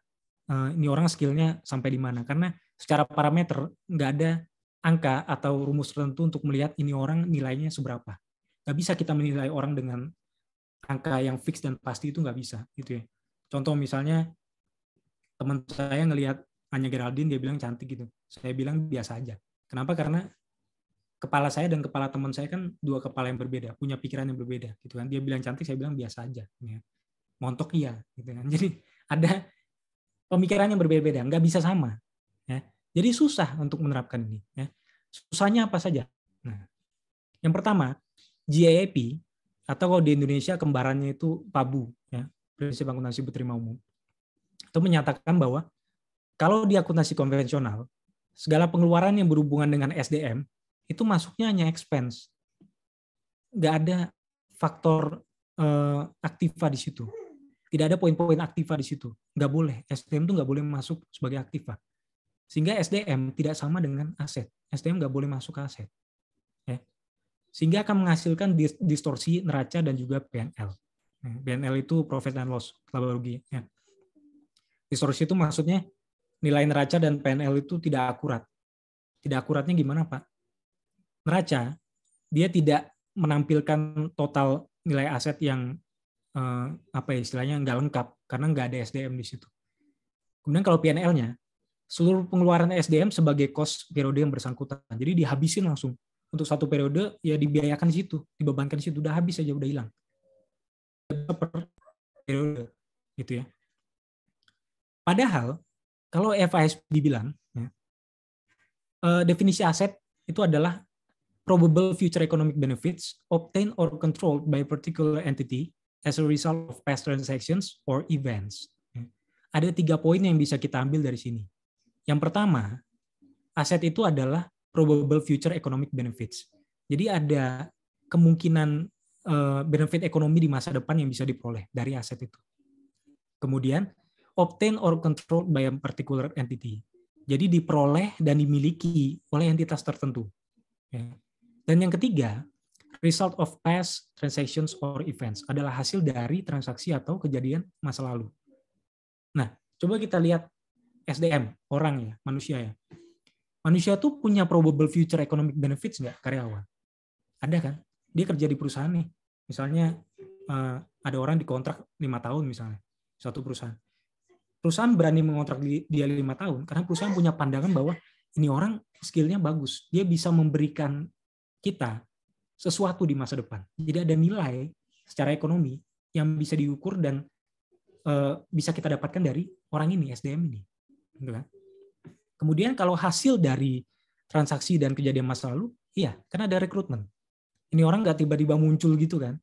ini orang skillnya sampai di mana, karena secara parameter nggak ada angka atau rumus tertentu untuk melihat ini orang nilainya seberapa. Nggak bisa kita menilai orang dengan angka yang fix dan pasti, itu nggak bisa gitu ya. Contoh misalnya teman saya ngelihat Anya Geraldine, dia bilang cantik gitu. Saya bilang biasa aja. Kenapa? Karena kepala saya dan kepala teman saya kan 2 kepala yang berbeda, punya pikiran yang berbeda gitu kan. Dia bilang cantik, saya bilang biasa aja. Ya. Montok iya gitu kan. Jadi ada pemikiran yang berbeda-beda, nggak bisa sama. Ya. Jadi susah untuk menerapkan ini. Ya. Susahnya apa saja? Nah, yang pertama, GAAP atau kalau di Indonesia kembarannya itu PABU, ya, prinsip akuntansi berterima umum, itu menyatakan bahwa kalau di akuntansi konvensional, segala pengeluaran yang berhubungan dengan SDM itu masuknya hanya expense, nggak ada faktor aktiva di situ, tidak ada poin-poin aktiva di situ, nggak boleh, SDM itu nggak boleh masuk sebagai aktiva, sehingga SDM tidak sama dengan aset, SDM nggak boleh masuk ke aset, ya. Sehingga akan menghasilkan distorsi neraca dan juga PNL. PNL itu profit and loss, laba rugi. Ya. Distorsi itu maksudnya nilai neraca dan PNL itu tidak akurat. Tidak akuratnya gimana, Pak? Neraca, dia tidak menampilkan total nilai aset yang istilahnya nggak lengkap karena nggak ada SDM di situ. Kemudian kalau PNL-nya, seluruh pengeluaran SDM sebagai cost periode yang bersangkutan. Jadi dihabisin langsung. Untuk satu periode ya dibiayakan di situ, dibebankan di situ, udah habis aja, udah hilang. Per periode gitu ya. Padahal kalau FASB bilang ya, definisi aset itu adalah probable future economic benefits obtained or controlled by a particular entity as a result of past transactions or events. Ada 3 poin yang bisa kita ambil dari sini. Yang pertama, aset itu adalah probable future economic benefits. Jadi ada kemungkinan benefit ekonomi di masa depan yang bisa diperoleh dari aset itu. Kemudian, obtain or controlled by a particular entity. Jadi diperoleh dan dimiliki oleh entitas tertentu. Dan yang ketiga, result of past transactions or events adalah hasil dari transaksi atau kejadian masa lalu. Nah, coba kita lihat SDM, orang ya, manusia ya. Manusia tuh punya probable future economic benefits nggak, karyawan? Ada kan? Dia kerja di perusahaan nih. Misalnya ada orang dikontrak 5 tahun misalnya, satu perusahaan. Perusahaan berani mengontrak dia 5 tahun karena perusahaan punya pandangan bahwa ini orang skillnya bagus. Dia bisa memberikan kita sesuatu di masa depan. Jadi ada nilai secara ekonomi yang bisa diukur dan bisa kita dapatkan dari orang ini, SDM ini. Gitu kan? Kemudian kalau hasil dari transaksi dan kejadian masa lalu, iya, karena ada rekrutmen. Ini orang nggak tiba-tiba muncul gitu kan.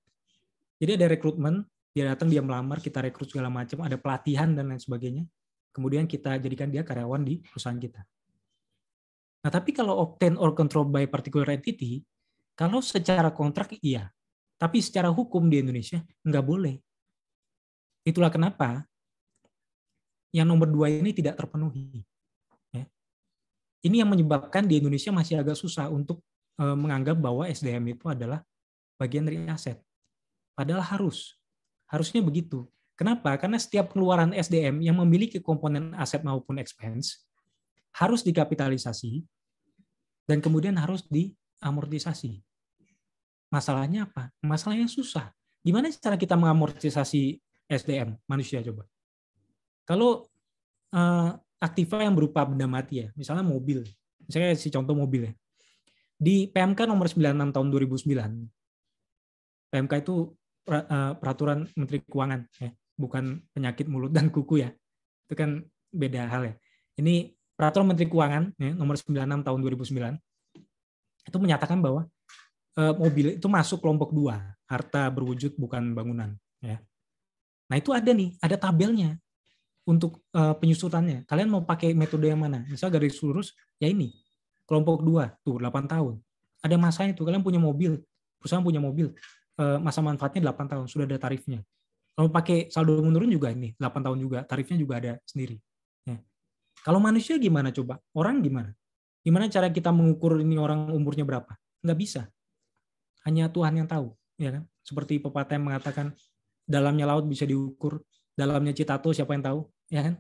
Jadi ada rekrutmen, dia datang, dia melamar, kita rekrut segala macam, ada pelatihan dan lain sebagainya. Kemudian kita jadikan dia karyawan di perusahaan kita. Nah, tapi kalau obtain or controlled by particular entity, kalau secara kontrak iya, tapi secara hukum di Indonesia nggak boleh. Itulah kenapa yang nomor 2 ini tidak terpenuhi. Ini yang menyebabkan di Indonesia masih agak susah untuk menganggap bahwa SDM itu adalah bagian dari aset. Padahal harusnya begitu. Kenapa? Karena setiap pengeluaran SDM yang memiliki komponen aset maupun expense harus dikapitalisasi dan kemudian harus diamortisasi. Masalahnya apa? Masalahnya susah. Gimana cara kita mengamortisasi SDM manusia coba? Kalau aktiva yang berupa benda mati ya, misalnya mobil. Misalnya si contoh mobil ya. Di PMK nomor 96 tahun 2009. PMK itu peraturan Menteri Keuangan ya, bukan penyakit mulut dan kuku ya. Itu kan beda hal ya. Ini peraturan Menteri Keuangan ya, nomor 96 tahun 2009 itu menyatakan bahwa mobil itu masuk kelompok 2, harta berwujud bukan bangunan ya. Nah, itu ada nih, ada tabelnya. Untuk penyusutannya, kalian mau pakai metode yang mana? Misal garis lurus, ya ini, kelompok 2, tuh 8 tahun. Ada masanya tuh, kalian punya mobil, perusahaan punya mobil, masa manfaatnya 8 tahun, sudah ada tarifnya. Kalau pakai saldo menurun juga ini, 8 tahun juga, tarifnya juga ada sendiri. Ya. Kalau manusia gimana coba? Orang gimana? Gimana cara kita mengukur ini orang umurnya berapa? Nggak bisa. Hanya Tuhan yang tahu. Ya kan? Seperti pepatah yang mengatakan, dalamnya laut bisa diukur, dalamnya citato siapa yang tahu? Ya kan?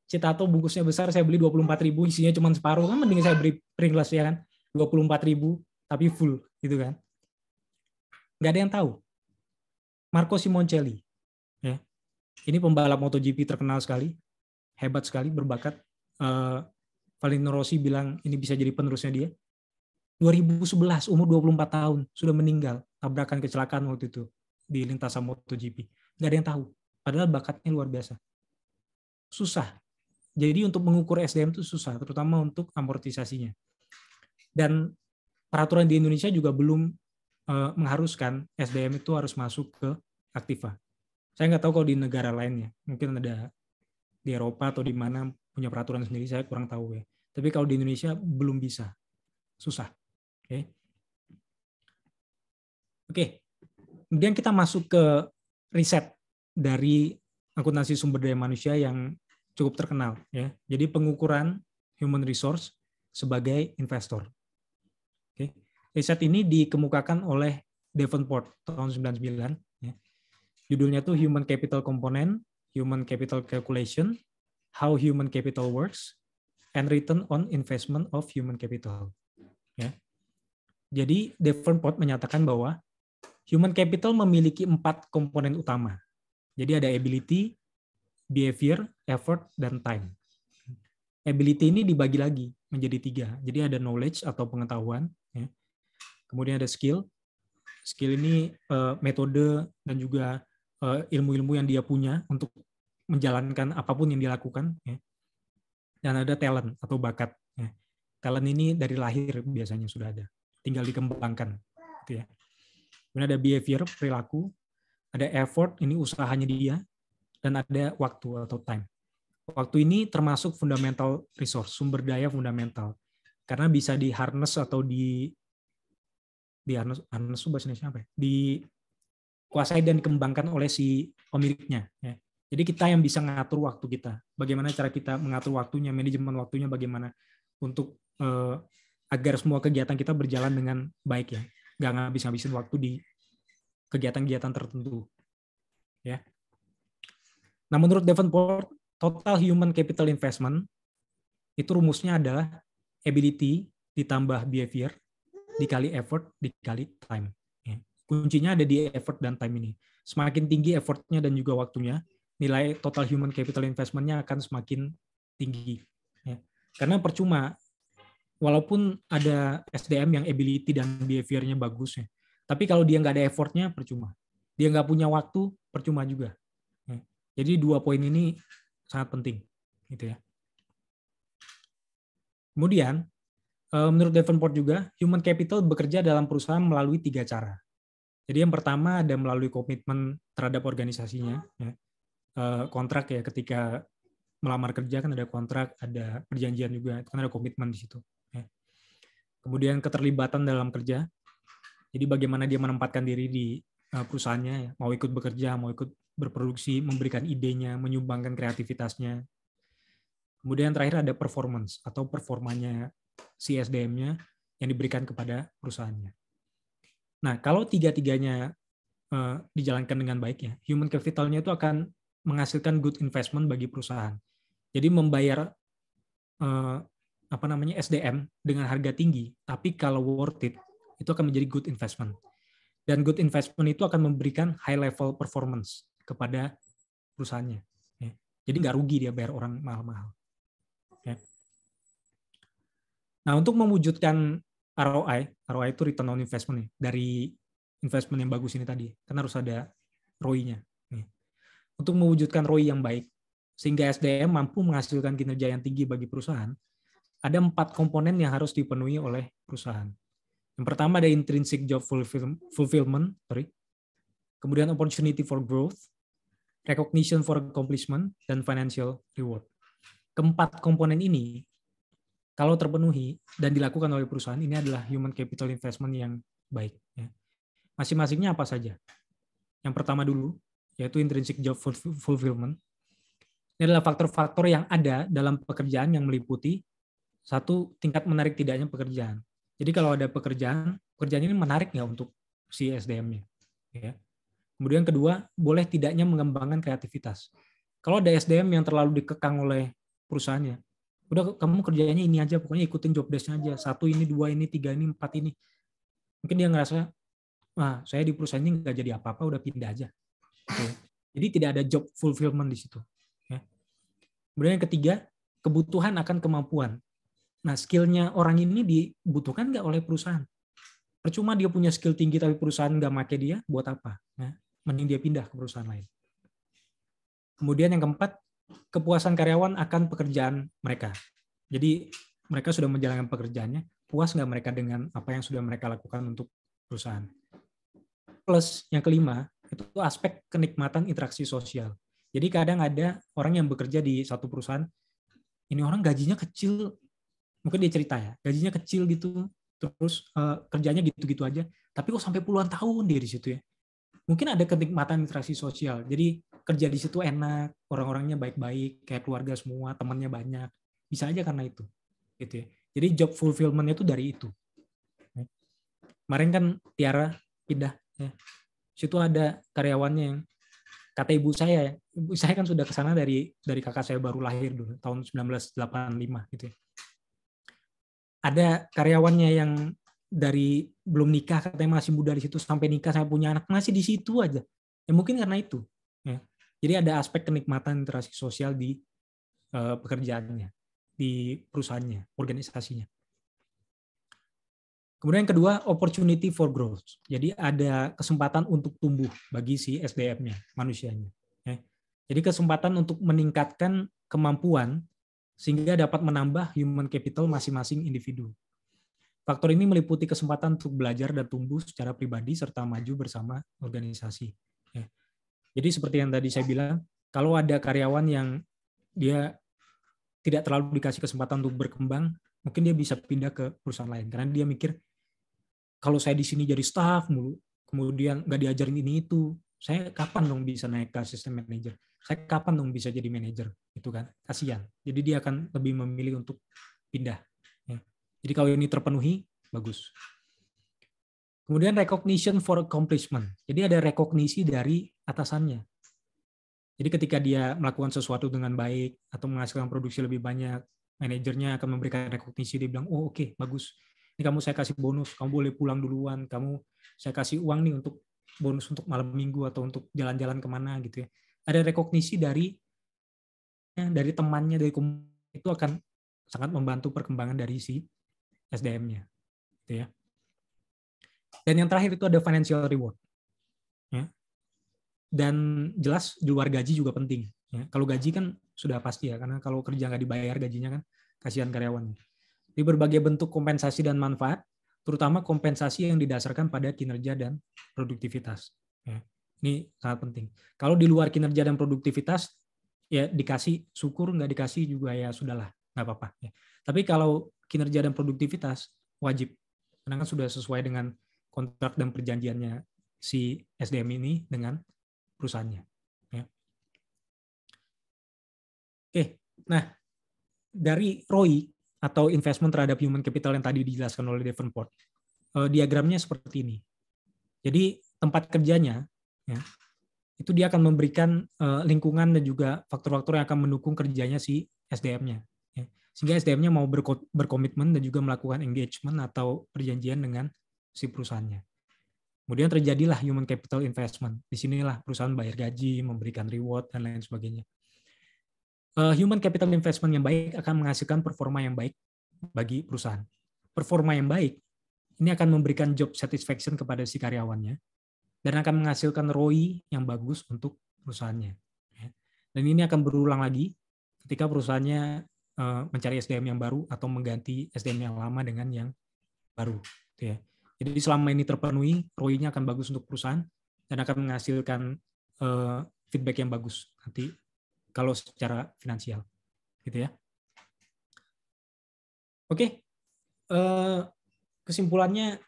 Citato bungkusnya besar, saya beli 24.000, isinya cuma separuh, kan mending saya beli Pringles ya kan, 24.000 tapi full gitu kan. Nggak ada yang tahu. Marco Simoncelli, ya, ini pembalap MotoGP terkenal sekali, hebat sekali, berbakat. Valentino Rossi bilang ini bisa jadi penerusnya dia. 2011 umur 24 tahun sudah meninggal tabrakan kecelakaan waktu itu di lintasan MotoGP. Nggak ada yang tahu. Padahal bakatnya luar biasa. Susah. Jadi untuk mengukur SDM itu susah, terutama untuk amortisasinya. Dan peraturan di Indonesia juga belum mengharuskan SDM itu harus masuk ke Aktiva. Saya nggak tahu kalau di negara lainnya, mungkin ada di Eropa atau di mana punya peraturan sendiri, saya kurang tahu ya. Tapi kalau di Indonesia belum bisa, susah. Oke. Kemudian kita masuk ke riset dari akuntansi sumber daya manusia yang cukup terkenal ya. Jadi pengukuran human resource sebagai investor. Oke. Riset ini dikemukakan oleh Davenport tahun 99 ya. Judulnya tuh Human Capital Component, Human Capital Calculation, How Human Capital Works, and Return on Investment of Human Capital. Ya. Jadi Davenport menyatakan bahwa human capital memiliki 4 komponen utama. Jadi ada ability, behavior, effort, dan time. Ability ini dibagi lagi menjadi 3. Jadi ada knowledge atau pengetahuan. Ya. Kemudian ada skill. Skill ini metode dan juga ilmu-ilmu yang dia punya untuk menjalankan apapun yang dilakukan. Ya. Dan ada talent atau bakat. Ya. Talent ini dari lahir biasanya sudah ada. Tinggal dikembangkan. Gitu ya. Kemudian ada behavior, perilaku. Ada effort, ini usahanya dia. Dan ada waktu atau time. Waktu ini termasuk fundamental resource, sumber daya fundamental. Karena bisa di-harness atau harness bahasa Indonesia apa ya? Dikuasai dan dikembangkan oleh si pemiliknya. Ya. Jadi kita yang bisa mengatur waktu kita. Bagaimana cara kita mengatur waktunya, manajemen waktunya bagaimana untuk agar semua kegiatan kita berjalan dengan baik ya. Nggak ngabis-ngabisin waktu di kegiatan-kegiatan tertentu. Ya. Nah, menurut Davenport, total human capital investment itu rumusnya adalah ability ditambah behavior dikali effort dikali time. Ya. Kuncinya ada di effort dan time ini. Semakin tinggi effortnya dan juga waktunya, nilai total human capital investment-nya akan semakin tinggi. Ya. Karena percuma, walaupun ada SDM yang ability dan behavior-nya bagus, ya, tapi kalau dia nggak ada effort-nya, percuma. Dia nggak punya waktu, percuma juga. Ya. Jadi 2 poin ini sangat penting. Gitu ya. Kemudian, menurut Davenport juga, human capital bekerja dalam perusahaan melalui 3 cara. Jadi yang pertama ada melalui komitmen terhadap organisasinya. Ya. Kontrak ya, ketika melamar kerja kan ada kontrak, ada perjanjian juga, itu kan ada komitmen di situ. Ya. Kemudian keterlibatan dalam kerja, jadi bagaimana dia menempatkan diri di perusahaannya, ya. Mau ikut bekerja, mau ikut berproduksi, memberikan idenya, menyumbangkan kreativitasnya. Kemudian terakhir ada performance atau performanya si SDM-nya yang diberikan kepada perusahaannya. Nah, kalau 3-tiganya dijalankan dengan baik ya, human capital-nya itu akan menghasilkan good investment bagi perusahaan. Jadi membayar SDM dengan harga tinggi, tapi kalau worth it, itu akan menjadi good investment. Dan good investment itu akan memberikan high level performance kepada perusahaannya. Ya. Jadi nggak rugi dia bayar orang mahal-mahal. Ya. Nah, untuk mewujudkan ROI itu return on investment nih, dari investment yang bagus ini tadi, kan harus ada ROI-nya. Untuk mewujudkan ROI yang baik, sehingga SDM mampu menghasilkan kinerja yang tinggi bagi perusahaan, ada 4 komponen yang harus dipenuhi oleh perusahaan. Yang pertama ada intrinsic job fulfillment, kemudian opportunity for growth, recognition for accomplishment, dan financial reward. Keempat komponen ini, kalau terpenuhi dan dilakukan oleh perusahaan, ini adalah human capital investment yang baik. Masing-masingnya apa saja? Yang pertama dulu, yaitu intrinsic job fulfillment. Ini adalah faktor-faktor yang ada dalam pekerjaan yang meliputi 1, tingkat menarik tidaknya pekerjaan. Jadi kalau ada pekerjaan ini menarik nggak untuk si SDM-nya? Ya. Kemudian kedua, boleh tidaknya mengembangkan kreativitas. Kalau ada SDM yang terlalu dikekang oleh perusahaannya, udah kamu kerjanya ini aja, pokoknya ikutin job desk-nya aja. 1 ini, 2 ini, 3 ini, 4 ini. Mungkin dia ngerasa, saya di perusahaan ini nggak jadi apa-apa, udah pindah aja. Okay. Jadi tidak ada job fulfillment di situ. Ya. Kemudian yang ketiga, kebutuhan akan kemampuan. Nah, skill-nya orang ini dibutuhkan nggak oleh perusahaan? Percuma dia punya skill tinggi tapi perusahaan nggak make dia, buat apa? Nah, mending dia pindah ke perusahaan lain. Kemudian yang keempat, kepuasan karyawan akan pekerjaan mereka. Jadi mereka sudah menjalankan pekerjaannya, puas nggak mereka dengan apa yang sudah mereka lakukan untuk perusahaan? plus yang kelima itu aspek kenikmatan interaksi sosial. Jadi kadang ada orang yang bekerja di satu perusahaan, ini orang gajinya kecil, mungkin dia cerita ya, gajinya kecil gitu, terus kerjanya gitu-gitu aja, tapi kok sampai puluhan tahun dia di situ ya. Mungkin ada kenikmatan interaksi sosial. Jadi kerja di situ enak, orang-orangnya baik-baik, kayak keluarga semua, temannya banyak. Bisa aja karena itu. Gitu ya. Jadi job fulfillment-nya itu dari itu. Kemarin kan Tiara pindah. Ya. Situ ada karyawannya yang kata ibu saya kan sudah ke sana dari kakak saya baru lahir dulu, tahun 1985 gitu ya. Ada karyawannya yang dari belum nikah katanya masih muda di situ sampai nikah sampai punya anak masih di situ aja. Ya mungkin karena itu. Ya. Jadi ada aspek kenikmatan interaksi sosial di pekerjaannya, di perusahaannya, organisasinya. Kemudian yang kedua, opportunity for growth. Jadi ada kesempatan untuk tumbuh bagi si SDM-nya, manusianya. Ya. Jadi kesempatan untuk meningkatkan kemampuan sehingga dapat menambah human capital masing-masing individu. Faktor ini meliputi kesempatan untuk belajar dan tumbuh secara pribadi serta maju bersama organisasi. Ya. Jadi seperti yang tadi saya bilang, kalau ada karyawan yang dia tidak terlalu dikasih kesempatan untuk berkembang, mungkin dia bisa pindah ke perusahaan lain. Karena dia mikir, kalau saya di sini jadi staff mulu, kemudian nggak diajarin ini itu, saya kapan dong bisa naik ke assistant manager? Saya kapan dong bisa jadi manager? Itu kan kasihan. Jadi dia akan lebih memilih untuk pindah. Ya. Jadi kalau ini terpenuhi, bagus. Kemudian recognition for accomplishment. Jadi ada rekognisi dari atasannya. Jadi ketika dia melakukan sesuatu dengan baik atau menghasilkan produksi lebih banyak, manajernya akan memberikan rekognisi. Dia bilang, oh oke, bagus. Ini kamu saya kasih bonus, kamu boleh pulang duluan, saya kasih uang nih untuk bonus untuk malam minggu atau untuk jalan-jalan kemana gitu ya. Ada rekognisi dari temannya, dari komunitas, itu akan sangat membantu perkembangan dari si SDM-nya. Gitu ya. Dan yang terakhir itu ada financial reward. Ya. Dan jelas di luar gaji juga penting. Ya. Kalau gaji kan sudah pasti ya, karena kalau kerja nggak dibayar gajinya kan kasihan karyawannya. Di berbagai bentuk kompensasi dan manfaat, terutama kompensasi yang didasarkan pada kinerja dan produktivitas. Ya. Ini sangat penting. Kalau di luar kinerja dan produktivitas, ya dikasih syukur, nggak dikasih juga ya sudahlah, nggak apa-apa. Ya. Tapi kalau kinerja dan produktivitas, wajib. Karena kan sudah sesuai dengan kontrak dan perjanjiannya si SDM ini dengan perusahaannya. Ya. Oke, nah dari ROI, atau investment terhadap human capital yang tadi dijelaskan oleh Davenport. Diagramnya seperti ini. Jadi tempat kerjanya, ya, itu dia akan memberikan lingkungan dan juga faktor-faktor yang akan mendukung kerjanya si SDM-nya. Ya. Sehingga SDM-nya mau berkomitmen dan juga melakukan engagement atau perjanjian dengan si perusahaannya. Kemudian terjadilah human capital investment. Di sinilah perusahaan bayar gaji, memberikan reward, dan lain sebagainya. Human capital investment yang baik akan menghasilkan performa yang baik bagi perusahaan. Performa yang baik ini akan memberikan job satisfaction kepada si karyawannya dan akan menghasilkan ROI yang bagus untuk perusahaannya. Dan ini akan berulang lagi ketika perusahaannya mencari SDM yang baru atau mengganti SDM yang lama dengan yang baru. Jadi selama ini terpenuhi, ROI-nya akan bagus untuk perusahaan dan akan menghasilkan feedback yang bagus nanti kalau secara finansial, gitu ya. Oke, kesimpulannya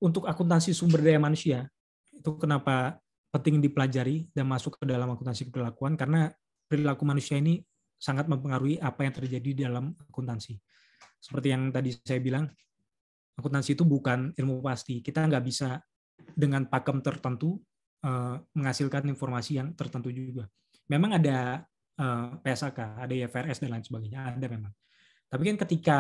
untuk akuntansi sumber daya manusia itu kenapa penting dipelajari dan masuk ke dalam akuntansi keperlakuan, karena perilaku manusia ini sangat mempengaruhi apa yang terjadi di dalam akuntansi. Seperti yang tadi saya bilang, akuntansi itu bukan ilmu pasti. Kita nggak bisa dengan pakem tertentu menghasilkan informasi yang tertentu juga. Memang ada PSAK, ada IFRS dan lain sebagainya, ada memang. Tapi kan ketika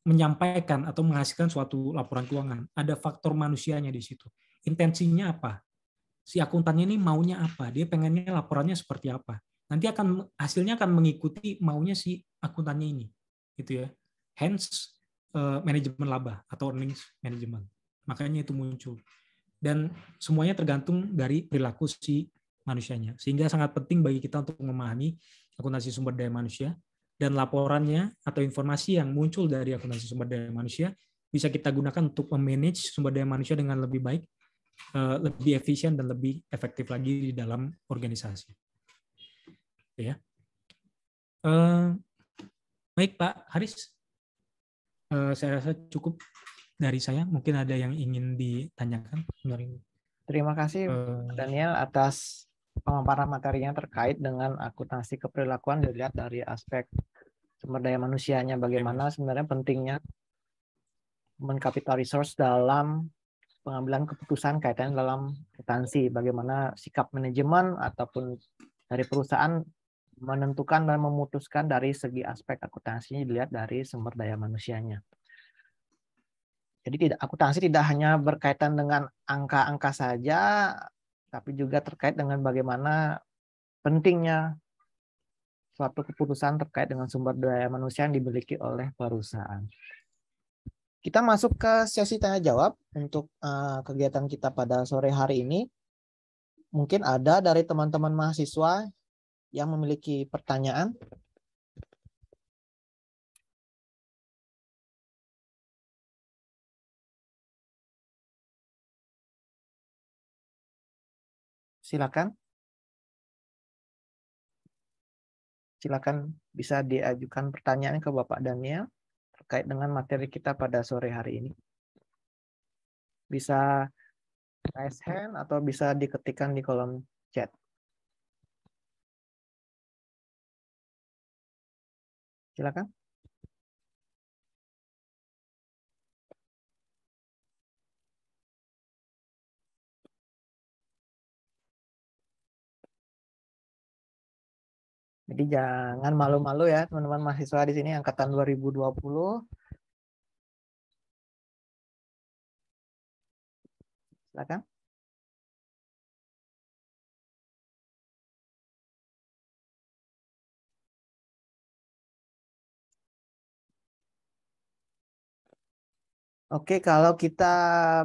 menyampaikan atau menghasilkan suatu laporan keuangan, ada faktor manusianya di situ. Intensinya apa? Si akuntannya ini maunya apa? Dia pengennya laporannya seperti apa? Nanti hasilnya akan mengikuti maunya si akuntannya ini, gitu ya. Hence manajemen laba atau earnings management. Makanya itu muncul. Dan semuanya tergantung dari perilaku si manusianya. Sehingga sangat penting bagi kita untuk memahami akuntansi sumber daya manusia, dan laporannya atau informasi yang muncul dari akuntansi sumber daya manusia bisa kita gunakan untuk memanage sumber daya manusia dengan lebih baik lebih efisien dan lebih efektif lagi di dalam organisasi. Ya. Baik Pak Haris, saya rasa cukup dari saya. Mungkin ada yang ingin ditanyakan. Terima kasih Daniel atas pemaparan materinya terkait dengan akuntansi keperilakuan dilihat dari aspek sumber daya manusianya, bagaimana sebenarnya pentingnya human capital resource dalam pengambilan keputusan kaitan dalam akuntansi, bagaimana sikap manajemen ataupun dari perusahaan menentukan dan memutuskan dari segi aspek akuntansinya dilihat dari sumber daya manusianya. Jadi akuntansi tidak hanya berkaitan dengan angka-angka saja, tapi juga terkait dengan bagaimana pentingnya suatu keputusan terkait dengan sumber daya manusia yang dimiliki oleh perusahaan. Kita masuk ke sesi tanya jawab untuk kegiatan kita pada sore hari ini. Mungkin ada dari teman-teman mahasiswa yang memiliki pertanyaan. Silakan. Silakan bisa diajukan pertanyaan ke Bapak Daniel terkait dengan materi kita pada sore hari ini. Bisa raise hand atau bisa diketikkan di kolom chat. Silakan. Jadi jangan malu-malu ya teman-teman mahasiswa di sini angkatan 2020. Silakan. Oke, kalau kita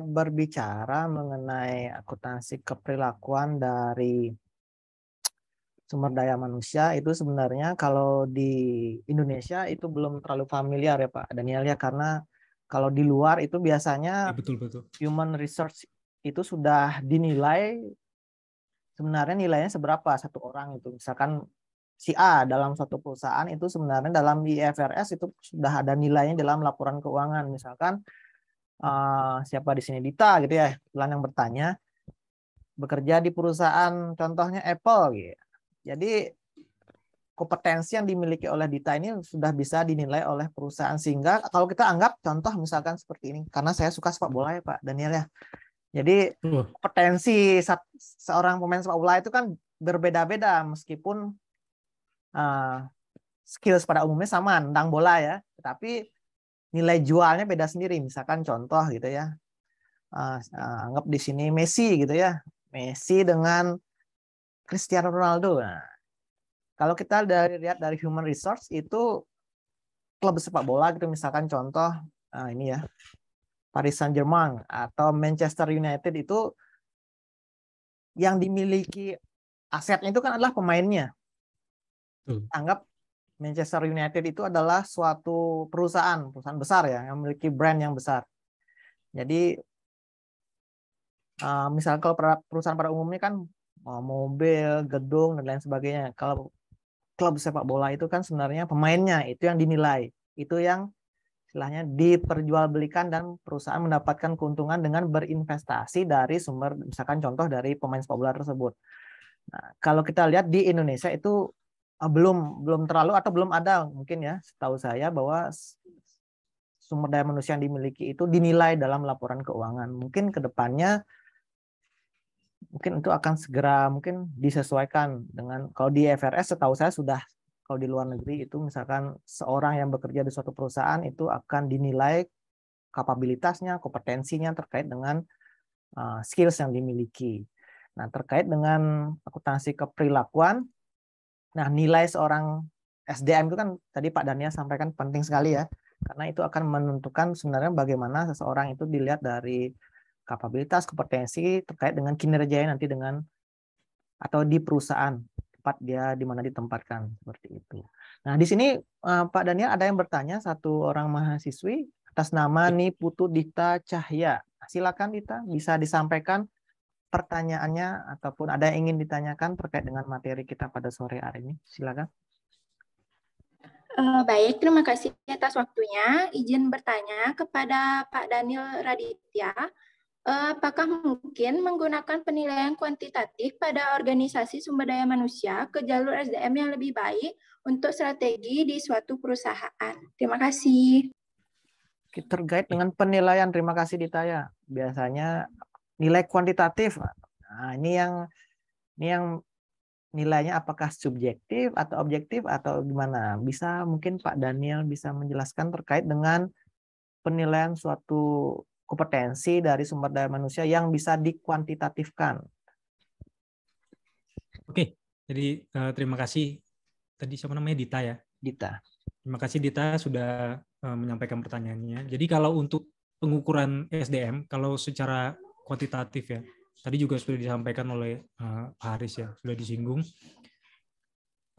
berbicara mengenai akuntansi keperilakuan dari sumber daya manusia, itu sebenarnya kalau di Indonesia itu belum terlalu familiar ya Pak Daniel ya, karena kalau di luar itu biasanya betul. Human resource itu sudah dinilai sebenarnya nilainya seberapa satu orang itu. Misalkan si A dalam suatu perusahaan itu sebenarnya dalam IFRS itu sudah ada nilainya dalam laporan keuangan. Misalkan siapa di sini Dita gitu ya, yang bertanya bekerja di perusahaan contohnya Apple gitu. Jadi kompetensi yang dimiliki oleh Dita ini sudah bisa dinilai oleh perusahaan, sehingga kalau kita anggap contoh misalkan seperti ini, karena saya suka sepak bola ya Pak Daniel ya. Jadi kompetensi seorang pemain sepak bola itu kan berbeda-beda meskipun skills pada umumnya sama tentang bola ya, tetapi nilai jualnya beda sendiri. Misalkan contoh gitu ya, anggap di sini Messi gitu ya, Messi dengan Cristiano Ronaldo. Nah, kalau kita lihat dari human resource itu klub sepak bola gitu, misalkan contoh ini ya Paris Saint-Germain atau Manchester United, itu yang dimiliki asetnya itu kan adalah pemainnya. Anggap Manchester United itu adalah suatu perusahaan besar ya, yang memiliki brand yang besar. Jadi misalnya kalau perusahaan pada umumnya kan mobil, gedung dan lain sebagainya. Kalau klub sepak bola itu kan sebenarnya pemainnya itu yang dinilai, itu yang istilahnya diperjualbelikan dan perusahaan mendapatkan keuntungan dengan berinvestasi dari sumber, misalkan contoh dari pemain sepak bola tersebut. Nah, kalau kita lihat di Indonesia itu belum terlalu atau belum ada mungkin ya, setahu saya bahwa sumber daya manusia yang dimiliki itu dinilai dalam laporan keuangan. Mungkin ke depannya mungkin itu akan segera mungkin disesuaikan dengan, kalau di IFRS setahu saya sudah, kalau di luar negeri itu misalkan seorang yang bekerja di suatu perusahaan itu akan dinilai kapabilitasnya, kompetensinya terkait dengan skills yang dimiliki. Nah, terkait dengan akuntansi keperilakuan, nah nilai seorang SDM itu kan tadi Pak Daniel sampaikan penting sekali ya, karena itu akan menentukan sebenarnya bagaimana seseorang itu dilihat dari kapabilitas, kompetensi terkait dengan kinerjanya nanti dengan atau di perusahaan tempat dia di mana ditempatkan, seperti itu. Nah, di sini Pak Daniel ada yang bertanya, satu orang mahasiswi atas nama Niputu Dita Cahya. Silakan Dita, bisa disampaikan pertanyaannya ataupun ada yang ingin ditanyakan terkait dengan materi kita pada sore hari ini? Silakan. Baik, terima kasih atas waktunya. Izin bertanya kepada Pak Daniel Raditya, apakah mungkin menggunakan penilaian kuantitatif pada organisasi sumber daya manusia ke jalur SDM yang lebih baik untuk strategi di suatu perusahaan? Terima kasih. Terkait dengan penilaian, terima kasih Ditaya. Biasanya nilai kuantitatif, nah ini yang nilainya apakah subjektif atau objektif atau gimana? Bisa mungkin Pak Daniel bisa menjelaskan terkait dengan penilaian suatu kompetensi dari sumber daya manusia yang bisa dikuantitatifkan. Oke, jadi terima kasih. Tadi siapa namanya, Dita ya? Dita. Terima kasih Dita sudah menyampaikan pertanyaannya. Jadi kalau untuk pengukuran SDM, kalau secara kuantitatif ya, tadi juga sudah disampaikan oleh Pak Haris ya, sudah disinggung.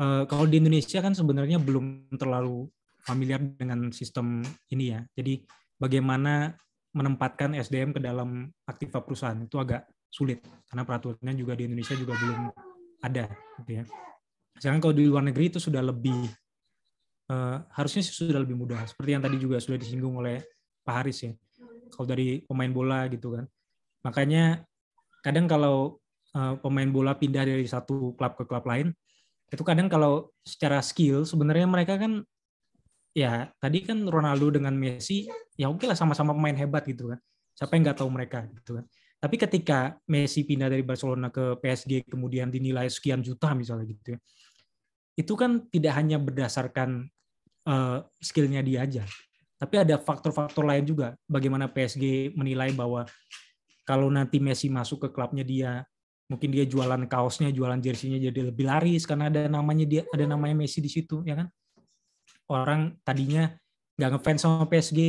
Kalau di Indonesia kan sebenarnya belum terlalu familiar dengan sistem ini ya. Jadi bagaimana menempatkan SDM ke dalam aktiva perusahaan itu agak sulit karena peraturannya juga di Indonesia juga belum ada gitu ya. Sedangkan kalau di luar negeri itu sudah lebih harusnya sudah lebih mudah seperti yang tadi juga sudah disinggung oleh Pak Haris ya. Kalau dari pemain bola gitu kan. Makanya kadang kalau pemain bola pindah dari satu klub ke klub lain, itu kadang kalau secara skill sebenarnya mereka kan ya tadi kan Ronaldo dengan Messi ya oke lah sama-sama pemain hebat gitu kan. Siapa yang nggak tahu mereka gitu kan. Tapi ketika Messi pindah dari Barcelona ke PSG kemudian dinilai sekian juta misalnya gitu ya. Itu kan tidak hanya berdasarkan skillnya dia aja. Tapi ada faktor-faktor lain juga. Bagaimana PSG menilai bahwa kalau nanti Messi masuk ke klubnya dia, mungkin dia jualan kaosnya, jualan jersinya jadi lebih laris karena ada namanya Messi di situ, ya kan? Orang tadinya nggak ngefans sama PSG,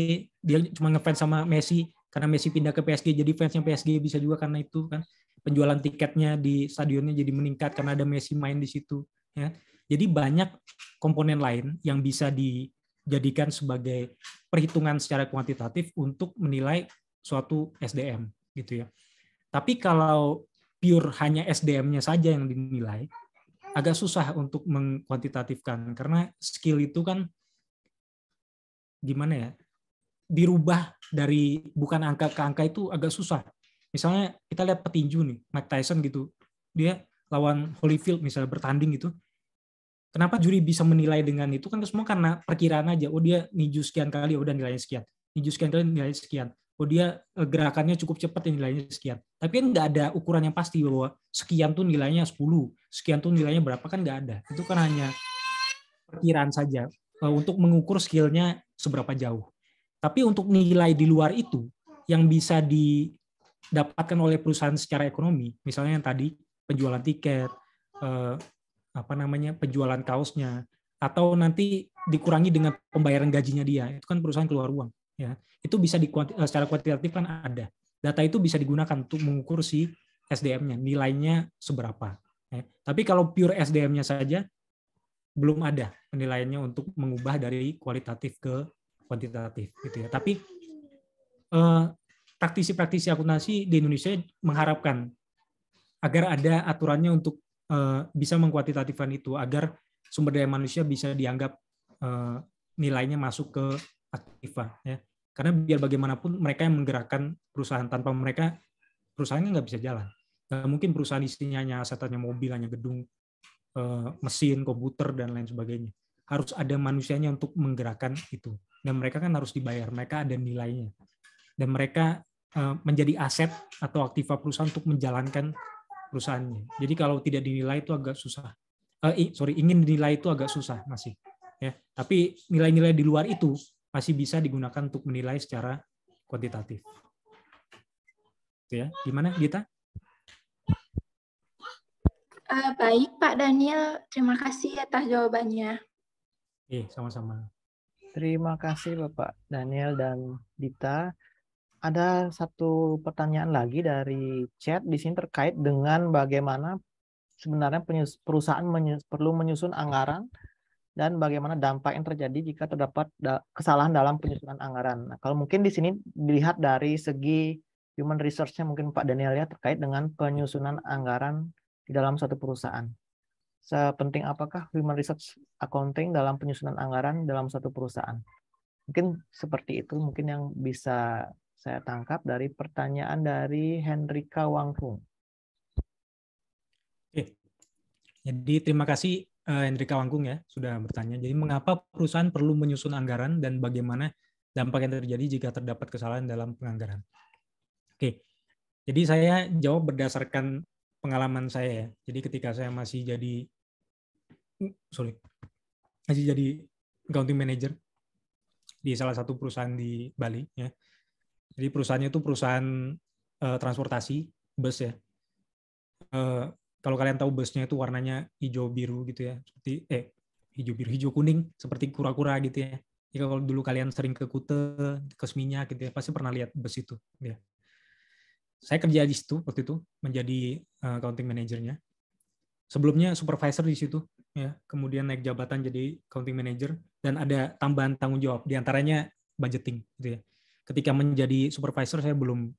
dia cuma ngefans sama Messi karena Messi pindah ke PSG, jadi fansnya PSG bisa juga karena itu kan. Penjualan tiketnya di stadionnya jadi meningkat karena ada Messi main di situ, ya. Jadi banyak komponen lain yang bisa dijadikan sebagai perhitungan secara kuantitatif untuk menilai suatu SDM gitu ya. Tapi kalau pure hanya SDM-nya saja yang dinilai, agak susah untuk mengkuantitatifkan karena skill itu kan gimana ya, dirubah dari bukan angka ke angka itu agak susah. Misalnya kita lihat petinju nih, Mike Tyson gitu, dia lawan Holyfield misalnya bertanding gitu, kenapa juri bisa menilai dengan itu kan semua karena perkiraan aja. Oh dia niju sekian kali, udah nilainya sekian. Niju sekian kali nilainya sekian. Oh dia gerakannya cukup cepat, nilainya sekian. Tapi kan nggak ada ukuran yang pasti bahwa sekian tuh nilainya 10, sekian tuh nilainya berapa, kan nggak ada. Itu kan hanya perkiraan saja untuk mengukur skillnya seberapa jauh. Tapi untuk nilai di luar itu yang bisa didapatkan oleh perusahaan secara ekonomi, misalnya yang tadi penjualan tiket, penjualan kaosnya, atau nanti dikurangi dengan pembayaran gajinya dia, itu kan perusahaan keluar uang. Ya, itu bisa secara kuantitatif kan ada. Data itu bisa digunakan untuk mengukur si SDM-nya, nilainya seberapa. Ya. Tapi kalau pure SDM-nya saja, belum ada penilaiannya untuk mengubah dari kualitatif ke kuantitatif. Gitu ya. Tapi praktisi-praktisi akuntansi di Indonesia mengharapkan agar ada aturannya untuk bisa mengkuantitatifkan itu, agar sumber daya manusia bisa dianggap nilainya masuk ke aktiva. Ya. Karena biar bagaimanapun mereka yang menggerakkan perusahaan, tanpa mereka perusahaannya nggak bisa jalan. Nggak mungkin perusahaan isinya hanya asetnya mobil, hanya gedung, mesin, komputer, dan lain sebagainya. Harus ada manusianya untuk menggerakkan itu. Dan mereka kan harus dibayar, mereka ada nilainya. Dan mereka menjadi aset atau aktiva perusahaan untuk menjalankan perusahaannya. Jadi kalau tidak dinilai itu agak susah. Ingin dinilai itu agak susah masih. Ya. Tapi nilai-nilai di luar itu masih bisa digunakan untuk menilai secara kuantitatif. Itu ya. Gimana, Gita? Baik, Pak Daniel. Terima kasih atas jawabannya. Sama-sama. Terima kasih Bapak Daniel dan Dita. Ada satu pertanyaan lagi dari chat di sini terkait dengan bagaimana sebenarnya perusahaan perlu menyusun anggaran dan bagaimana dampak yang terjadi jika terdapat kesalahan dalam penyusunan anggaran. Nah, kalau mungkin di sini dilihat dari segi human resource-nya mungkin Pak Daniel ya, terkait dengan penyusunan anggaran di dalam suatu perusahaan. Sepenting apakah human resource accounting dalam penyusunan anggaran dalam suatu perusahaan? Mungkin seperti itu mungkin yang bisa saya tangkap dari pertanyaan dari Hendrika Wangkung. Oke. Jadi terima kasih Hendrika Wangkung ya sudah bertanya. Jadi mengapa perusahaan perlu menyusun anggaran dan bagaimana dampak yang terjadi jika terdapat kesalahan dalam penganggaran? Oke. Jadi saya jawab berdasarkan pengalaman saya ya. Jadi ketika saya masih jadi accounting manager di salah satu perusahaan di Bali ya. Jadi perusahaannya itu perusahaan transportasi bus ya. Kalau kalian tahu busnya itu warnanya hijau biru gitu ya, seperti hijau biru hijau kuning seperti kura-kura gitu ya. Jika kalau dulu kalian sering ke Kute, ke Seminyak gitu ya, pasti pernah lihat bus itu ya. Saya kerja di situ waktu itu menjadi accounting manajernya. Sebelumnya supervisor di situ ya, kemudian naik jabatan jadi accounting manager dan ada tambahan tanggung jawab di antaranya budgeting gitu ya. Ketika menjadi supervisor saya belum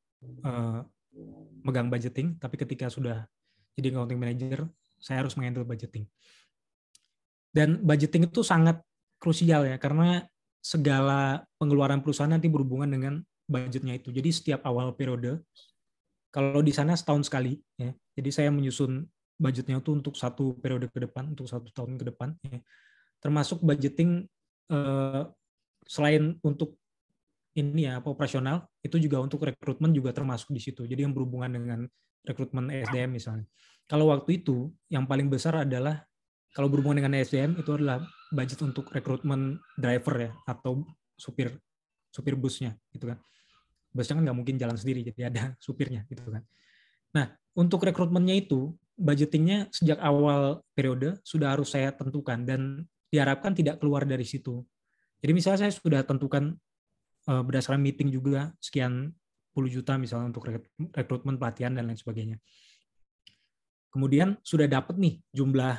megang budgeting, tapi ketika sudah jadi accounting manager saya harus menghandle budgeting. Dan budgeting itu sangat krusial ya, karena segala pengeluaran perusahaan nanti berhubungan dengan budgetnya itu. Jadi setiap awal periode, kalau di sana setahun sekali ya, jadi saya menyusun budgetnya itu untuk satu periode ke depan, untuk 1 tahun ke depan ya. Termasuk budgeting selain untuk ini ya operasional, itu juga untuk rekrutmen juga termasuk di situ. Jadi yang berhubungan dengan rekrutmen SDM misalnya. Kalau waktu itu yang paling besar adalah kalau berhubungan dengan SDM itu adalah budget untuk rekrutmen driver ya, atau supir busnya gitu kan. Busnya kan nggak mungkin jalan sendiri, jadi ada supirnya gitu kan. Nah, untuk rekrutmennya itu budgetingnya sejak awal periode sudah harus saya tentukan dan diharapkan tidak keluar dari situ. Jadi misalnya saya sudah tentukan berdasarkan meeting juga sekian puluh juta misalnya untuk rekrutmen, pelatihan dan lain sebagainya. Kemudian sudah dapat nih jumlah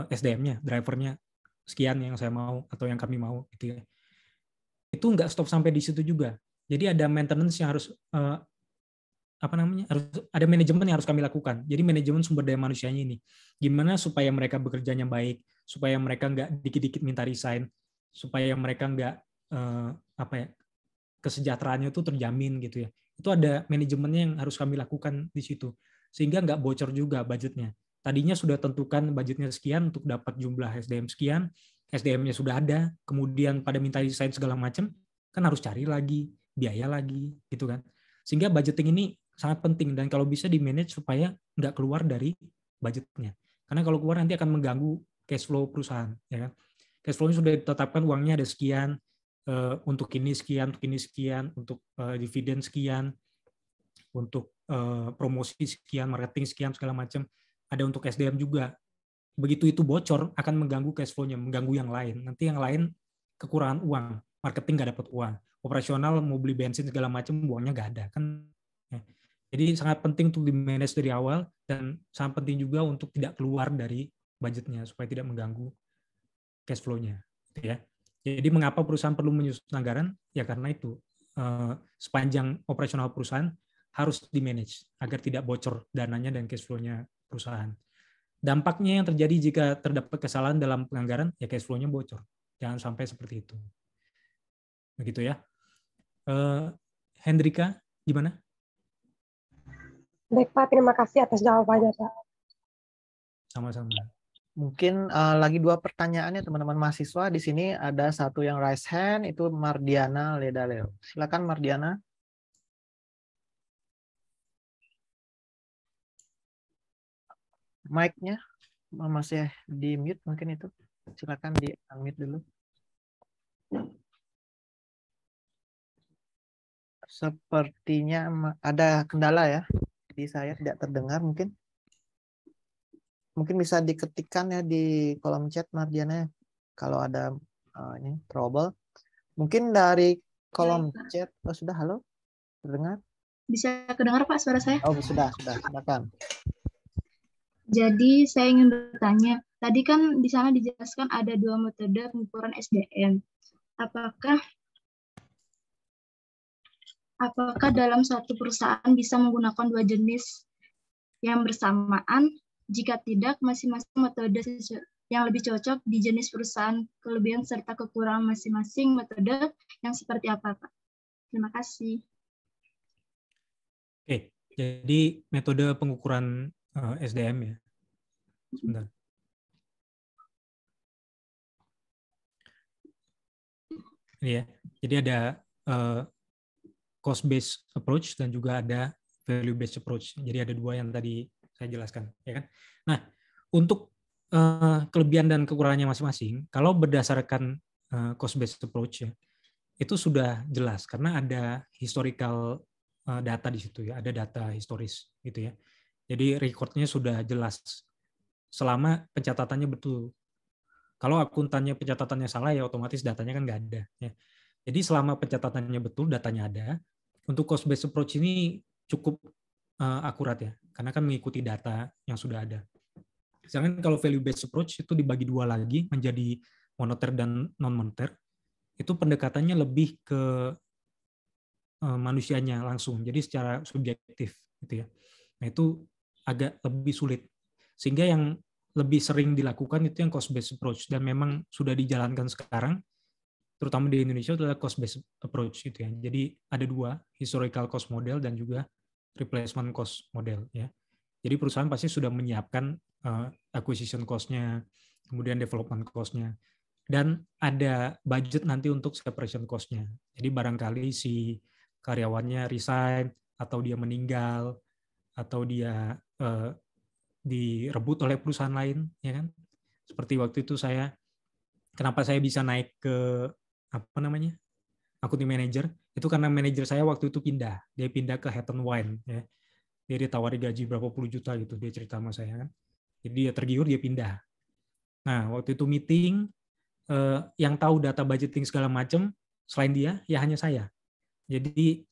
SDM-nya, drivernya sekian yang saya mau atau yang kami mau gitu ya. Itu nggak stop sampai di situ juga. Jadi ada maintenance yang harus harus ada manajemen yang harus kami lakukan. Jadi manajemen sumber daya manusianya ini, gimana supaya mereka bekerjanya baik, supaya mereka nggak dikit-dikit minta resign, supaya mereka nggak kesejahteraannya itu terjamin gitu ya. Itu ada manajemennya yang harus kami lakukan di situ, sehingga nggak bocor juga budgetnya. Tadinya sudah tentukan budgetnya sekian untuk dapat jumlah SDM sekian, SDM-nya sudah ada, kemudian pada minta resign segala macam, kan harus cari lagi, biaya lagi, gitu kan. Sehingga budgeting ini sangat penting dan kalau bisa di-manage supaya nggak keluar dari budgetnya. Karena kalau keluar nanti akan mengganggu cash flow perusahaan. Ya kan? Cash flow-nya sudah ditetapkan, uangnya ada sekian, untuk ini sekian, untuk ini sekian, untuk dividen sekian, untuk promosi sekian, marketing sekian, segala macam. Ada untuk SDM juga. Begitu itu bocor, akan mengganggu cash flow-nya, mengganggu yang lain. Nanti yang lain kekurangan uang, marketing nggak dapat uang, operasional mau beli bensin segala macam, uangnya nggak ada. Kan? Jadi sangat penting untuk di-manage dari awal dan sangat penting juga untuk tidak keluar dari budgetnya supaya tidak mengganggu cash flow-nya. Ya. Jadi mengapa perusahaan perlu menyusun anggaran? Ya karena itu sepanjang operasional perusahaan harus di-manage agar tidak bocor dananya dan cash flow-nya perusahaan. Dampaknya yang terjadi jika terdapat kesalahan dalam penganggaran, ya cash flow-nya bocor. Jangan sampai seperti itu. Begitu ya. Hendrika, gimana? Baik Pak, terima kasih atas jawabannya Pak. Sama-sama. Mungkin lagi 2 pertanyaan ya teman-teman mahasiswa. Di sini ada satu yang raise hand, itu Mardiana Ledaleo. Silakan Mardiana. Mic-nya masih di mute mungkin itu. Silakan di unmute dulu. Sepertinya ada kendala ya. Jadi saya tidak terdengar mungkin. Mungkin bisa diketikkan ya di kolom chat Mardiana kalau ada ini trouble. Mungkin dari kolom chat. Oh, sudah, halo? Terdengar? Bisa kedengar Pak suara saya? Oh, sudah. Silakan. Jadi saya ingin bertanya, tadi kan di sana dijelaskan ada 2 metode pengukuran SDM. apakah dalam satu perusahaan bisa menggunakan dua jenis yang bersamaan? Jika tidak, masing-masing metode yang lebih cocok di jenis perusahaan, kelebihan serta kekurangan masing-masing metode yang seperti apa, Pak? Terima kasih. Oke, jadi metode pengukuran SDM ya. Sebentar. Ini ya. Jadi ada cost based approach dan juga ada value based approach. Jadi ada dua yang tadi saya jelaskan, ya kan? Nah, untuk kelebihan dan kekurangannya masing-masing, kalau berdasarkan cost based approach ya, itu sudah jelas karena ada historical data di situ ya, ada data historis gitu ya. Jadi recordnya sudah jelas selama pencatatannya betul. Kalau akuntannya pencatatannya salah ya otomatis datanya kan nggak ada. Ya. Jadi selama pencatatannya betul, datanya ada. Untuk cost based approach ini cukup akurat ya, karena kan mengikuti data yang sudah ada. Sedangkan kalau value based approach itu dibagi dua lagi menjadi moneter dan non moneter. Itu pendekatannya lebih ke manusianya langsung, jadi secara subjektif gitu ya. Nah itu agak lebih sulit. Sehingga yang lebih sering dilakukan itu yang cost based approach dan memang sudah dijalankan sekarang, terutama di Indonesia adalah cost based approach gitu ya. Jadi ada dua, historical cost model dan juga replacement cost model ya. Jadi perusahaan pasti sudah menyiapkan acquisition cost-nya, kemudian development cost-nya, dan ada budget nanti untuk separation cost-nya. Jadi barangkali si karyawannya resign atau dia meninggal atau dia direbut oleh perusahaan lain, ya kan? Seperti waktu itu kenapa saya bisa naik ke accounting manager, itu karena manajer saya waktu itu dia pindah ke Hatton Wine, ya. Dia ditawari gaji berapa puluh juta gitu, dia cerita sama saya kan. Jadi dia tergiur, dia pindah. Nah waktu itu meeting, yang tahu data budgeting segala macam selain dia ya hanya saya. Jadi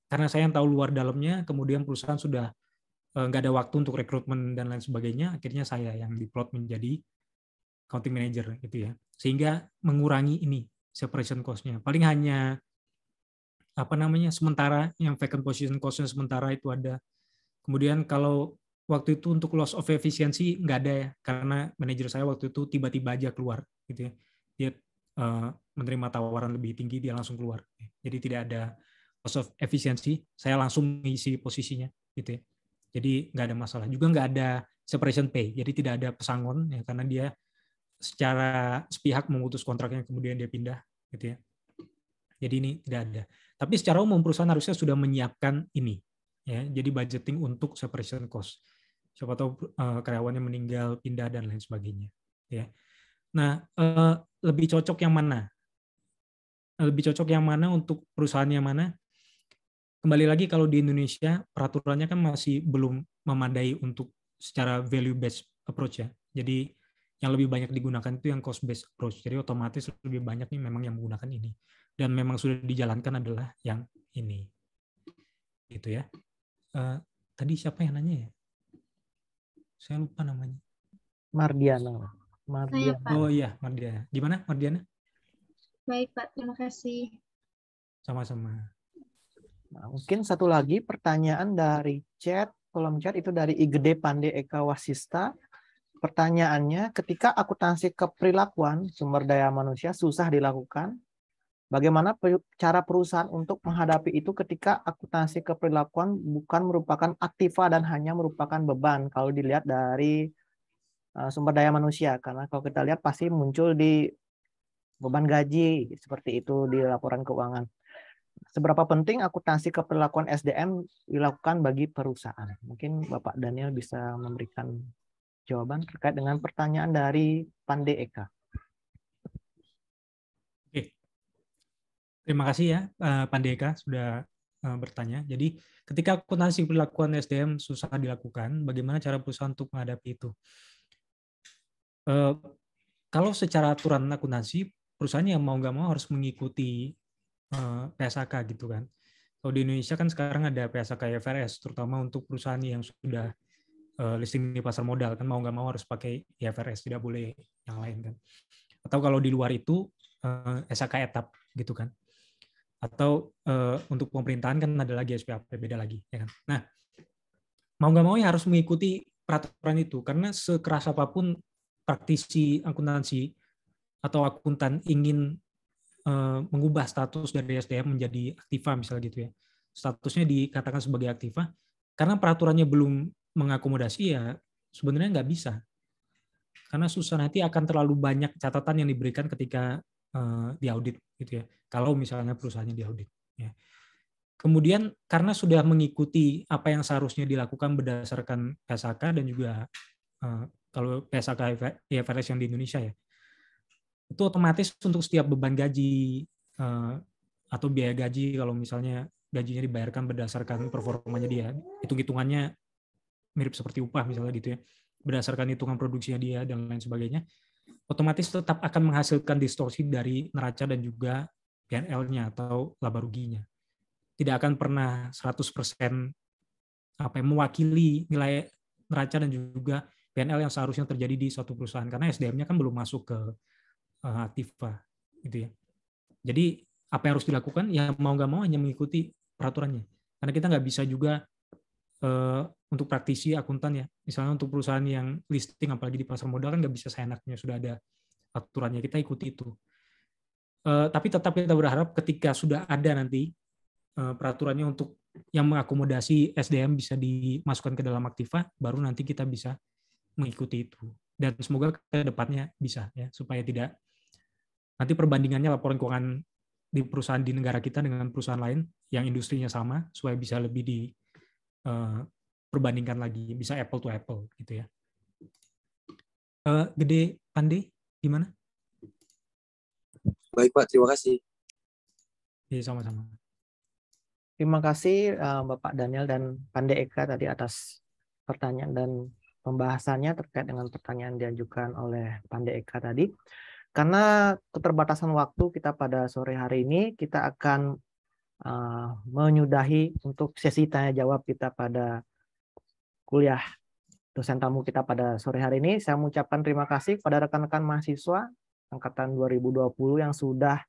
karena saya yang tahu luar dalamnya, kemudian perusahaan sudah nggak ada waktu untuk rekrutmen dan lain sebagainya, akhirnya saya yang diplot menjadi accounting manager gitu ya, sehingga mengurangi ini separation cost-nya. Paling hanya sementara yang vacant position cost-nya sementara itu ada. Kemudian kalau waktu itu untuk loss of efficiency nggak ada ya, karena manajer saya waktu itu tiba-tiba aja keluar gitu ya. Dia menerima tawaran lebih tinggi, dia langsung keluar. Jadi tidak ada loss of efficiency, saya langsung mengisi posisinya gitu ya. Jadi nggak ada masalah. Juga nggak ada separation pay, jadi tidak ada pesangon ya, karena dia secara sepihak memutus kontraknya kemudian dia pindah gitu ya. Jadi ini tidak ada. Tapi secara umum perusahaan harusnya sudah menyiapkan ini ya. Jadi budgeting untuk separation cost. Siapa tahu karyawannya meninggal, pindah dan lain sebagainya ya. Nah, lebih cocok yang mana? Lebih cocok yang mana untuk perusahaan yang mana? Kembali lagi kalau di Indonesia peraturannya kan masih belum memadai untuk secara value based approach ya. Jadi yang lebih banyak digunakan itu yang cost based approach. Jadi otomatis lebih banyak nih memang yang menggunakan ini. Dan memang sudah dijalankan adalah yang ini. Gitu ya. Tadi siapa yang nanya ya? Saya lupa namanya. Mardiana. Saya, Pak. Oh iya, Mardiana. Gimana Mardiana? Baik, Pak. Terima kasih. Sama-sama. Nah, mungkin satu lagi pertanyaan dari kolom chat itu dari Igede Pande Eka Wasista. Pertanyaannya, ketika akuntansi keperilakuan sumber daya manusia susah dilakukan, bagaimana cara perusahaan untuk menghadapi itu ketika akuntansi keperilakuan bukan merupakan aktiva dan hanya merupakan beban kalau dilihat dari sumber daya manusia? Karena kalau kita lihat pasti muncul di beban gaji, seperti itu di laporan keuangan. Seberapa penting akuntansi keperilakuan SDM dilakukan bagi perusahaan? Mungkin Bapak Daniel bisa memberikan jawaban terkait dengan pertanyaan dari Pande Eka. Oke. Terima kasih ya Pande Eka sudah bertanya. Jadi ketika akuntansi keperilakuan SDM susah dilakukan, bagaimana cara perusahaan untuk menghadapi itu? Kalau secara aturan akuntansi, perusahaan yang mau nggak mau harus mengikuti PSAK gitu kan. Kalau di Indonesia kan sekarang ada PSAK IFRS, terutama untuk perusahaan yang sudah listing di pasar modal kan mau nggak mau harus pakai IFRS, tidak boleh yang lain kan. Atau kalau di luar itu SAK etap gitu kan. Atau untuk pemerintahan kan ada lagi SPAP, beda lagi, ya kan. Nah, mau nggak mau ya harus mengikuti peraturan itu, karena sekeras apapun praktisi akuntansi atau akuntan ingin mengubah status dari SDM menjadi aktiva misalnya gitu ya, statusnya dikatakan sebagai aktiva, karena peraturannya belum mengakomodasi ya sebenarnya nggak bisa, karena susah, nanti akan terlalu banyak catatan yang diberikan ketika diaudit gitu ya, kalau misalnya perusahaannya diaudit ya. Kemudian karena sudah mengikuti apa yang seharusnya dilakukan berdasarkan PSAK dan juga kalau PSAK IFRS yang di Indonesia ya, itu otomatis untuk setiap beban gaji atau biaya gaji, kalau misalnya gajinya dibayarkan berdasarkan performanya dia, hitung-hitungannya mirip seperti upah misalnya gitu ya, berdasarkan hitungan produksinya dia dan lain sebagainya, otomatis tetap akan menghasilkan distorsi dari neraca dan juga P&L-nya atau laba ruginya. Tidak akan pernah 100% mewakili nilai neraca dan juga P&L yang seharusnya terjadi di suatu perusahaan, karena SDM-nya kan belum masuk ke aktiva gitu ya. Jadi apa yang harus dilakukan ya mau nggak mau hanya mengikuti peraturannya, karena kita nggak bisa juga untuk praktisi akuntan ya, misalnya untuk perusahaan yang listing apalagi di pasar modal kan nggak bisa seenaknya, sudah ada aturannya, kita ikuti itu. Tapi tetap kita berharap ketika sudah ada nanti peraturannya untuk yang mengakomodasi SDM bisa dimasukkan ke dalam aktiva, baru nanti kita bisa mengikuti itu. Dan semoga ke depannya bisa ya, supaya tidak nanti perbandingannya laporan keuangan di perusahaan di negara kita dengan perusahaan lain yang industrinya sama, supaya bisa lebih diperbandingkan lagi, bisa apple to apple gitu ya. Gede Pandi, gimana? Baik Pak, terima kasih. Ya, sama-sama. Terima kasih Bapak Daniel dan Pande Eka tadi atas pertanyaan dan pembahasannya terkait dengan pertanyaan diajukan oleh Pande Eka tadi. Karena keterbatasan waktu kita pada sore hari ini, kita akan menyudahi untuk sesi tanya jawab kita pada kuliah dosen tamu kita pada sore hari ini. Saya mengucapkan terima kasih kepada rekan-rekan mahasiswa angkatan 2020 yang sudah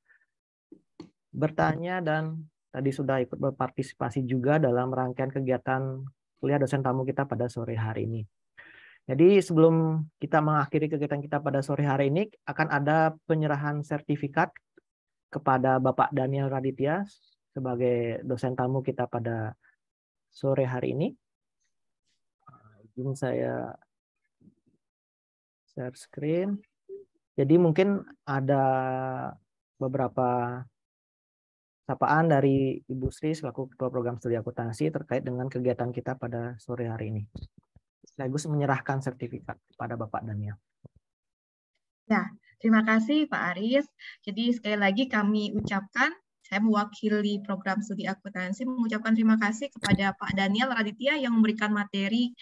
bertanya dan tadi sudah ikut berpartisipasi juga dalam rangkaian kegiatan kuliah dosen tamu kita pada sore hari ini. Jadi sebelum kita mengakhiri kegiatan kita pada sore hari ini, akan ada penyerahan sertifikat kepada Bapak Daniel Raditya sebagai dosen tamu kita pada sore hari ini. Izin saya share screen. Jadi mungkin ada beberapa sapaan dari Ibu Sri selaku Ketua Program Studi Akuntansi terkait dengan kegiatan kita pada sore hari ini. Sekaligus menyerahkan sertifikat kepada Bapak Daniel. Ya, terima kasih Pak Aris. Jadi sekali lagi kami ucapkan, saya mewakili Program Studi Akuntansi mengucapkan terima kasih kepada Pak Daniel Raditya yang memberikan materi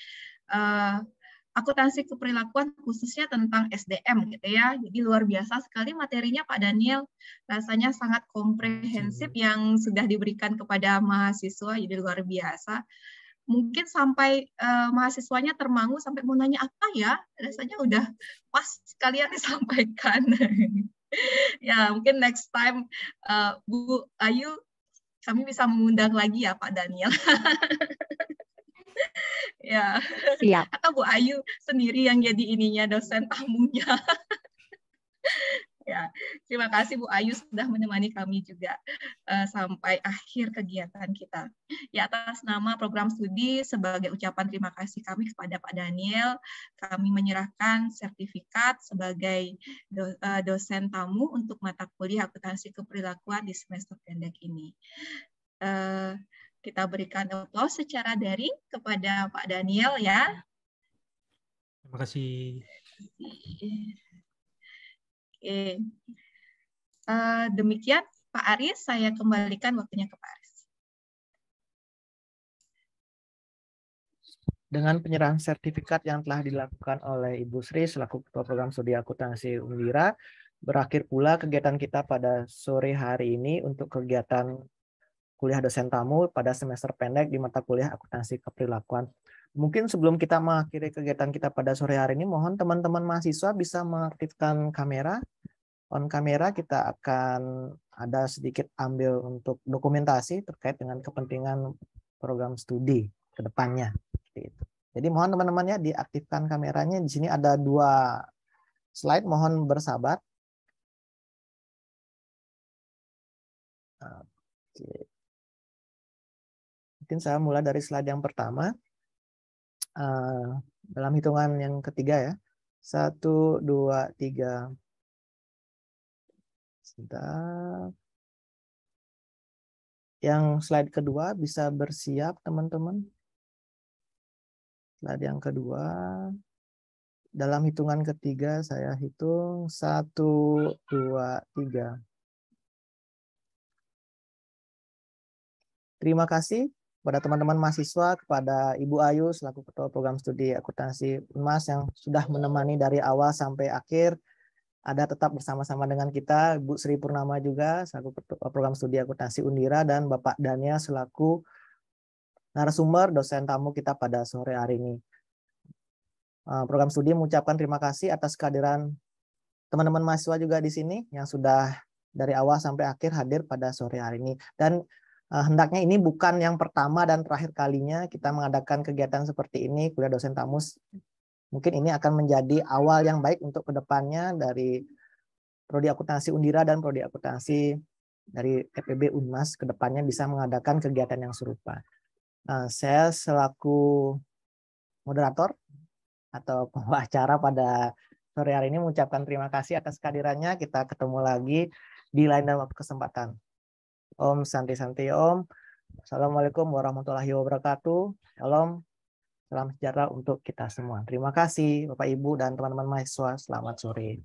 akuntansi keperilakuan khususnya tentang SDM gitu ya. Jadi luar biasa sekali materinya Pak Daniel, rasanya sangat komprehensif yang sudah diberikan kepada mahasiswa, jadi luar biasa. Mungkin sampai mahasiswanya termangu sampai mau nanya apa ya, rasanya udah pas sekalian disampaikan. Ya mungkin next time Bu Ayu kami bisa mengundang lagi ya Pak Daniel. Ya. Siap. Atau Bu Ayu sendiri yang jadi ininya dosen tamunya. Ya, terima kasih Bu Ayu sudah menemani kami juga sampai akhir kegiatan kita. Ya, atas nama program studi sebagai ucapan terima kasih kami kepada Pak Daniel, kami menyerahkan sertifikat sebagai dosen tamu untuk mata kuliah akuntansi keperilakuan di semester pendek ini. Kita berikan aplaus secara daring kepada Pak Daniel ya. Terima kasih. Oke. Demikian Pak Aris, saya kembalikan waktunya ke Pak Aris. Dengan penyerahan sertifikat yang telah dilakukan oleh Ibu Sri selaku Ketua Program Studi Akuntansi Undira, berakhir pula kegiatan kita pada sore hari ini untuk kegiatan kuliah dosen tamu pada semester pendek di mata kuliah akuntansi keperilakuan. Mungkin sebelum kita mengakhiri kegiatan kita pada sore hari ini, mohon teman-teman mahasiswa bisa mengaktifkan kamera. On kamera kita akan ada sedikit ambil untuk dokumentasi terkait dengan kepentingan program studi ke depannya. Seperti itu. Jadi mohon teman-teman ya diaktifkan kameranya. Di sini ada 2 slide, mohon bersabar. Oke. Mungkin saya mulai dari slide yang pertama. Dalam hitungan yang ketiga ya. 1, 2, 3. Sebentar. Yang slide kedua bisa bersiap teman-teman. Slide yang kedua. Dalam hitungan ketiga saya hitung 1, 2, 3. Terima kasih kepada teman-teman mahasiswa, kepada Ibu Ayu selaku Ketua Program Studi Akuntansi UNMAS yang sudah menemani dari awal sampai akhir. Ada tetap bersama-sama dengan kita, Bu Sri Purnama juga selaku Ketua Program Studi Akuntansi Undira, dan Bapak Daniel selaku narasumber dosen tamu kita pada sore hari ini. Program studi mengucapkan terima kasih atas kehadiran teman-teman mahasiswa juga di sini yang sudah dari awal sampai akhir hadir pada sore hari ini. Dan hendaknya ini bukan yang pertama dan terakhir kalinya kita mengadakan kegiatan seperti ini, kuliah dosen tamu. Mungkin ini akan menjadi awal yang baik untuk kedepannya dari Prodi Akuntansi Undira dan Prodi Akuntansi dari FEB UNMAS kedepannya bisa mengadakan kegiatan yang serupa. Saya selaku moderator atau pembawa acara pada sore hari ini mengucapkan terima kasih atas kehadirannya. Kita ketemu lagi di lain dan waktu kesempatan. Om Santi Santi Om. Assalamualaikum warahmatullahi wabarakatuh. Shalom. Salam sejahtera untuk kita semua. Terima kasih Bapak Ibu dan teman-teman mahasiswa. Selamat sore.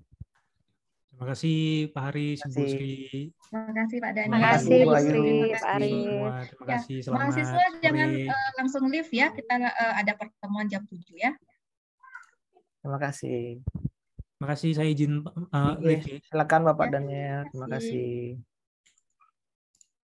Terima kasih Pak Haris, Bu Sri. Terima kasih Pak Daniel. Terima kasih Bu Ayu. Sri, Terima Pak kasih. Ari. Semua. Terima kasih. Selamat Mahasiswa sore. jangan langsung live ya. Kita ada pertemuan jam 7 ya. Terima kasih. Terima kasih, saya izin live ya. Silakan Bapak Ya, Daniel. Terima kasih.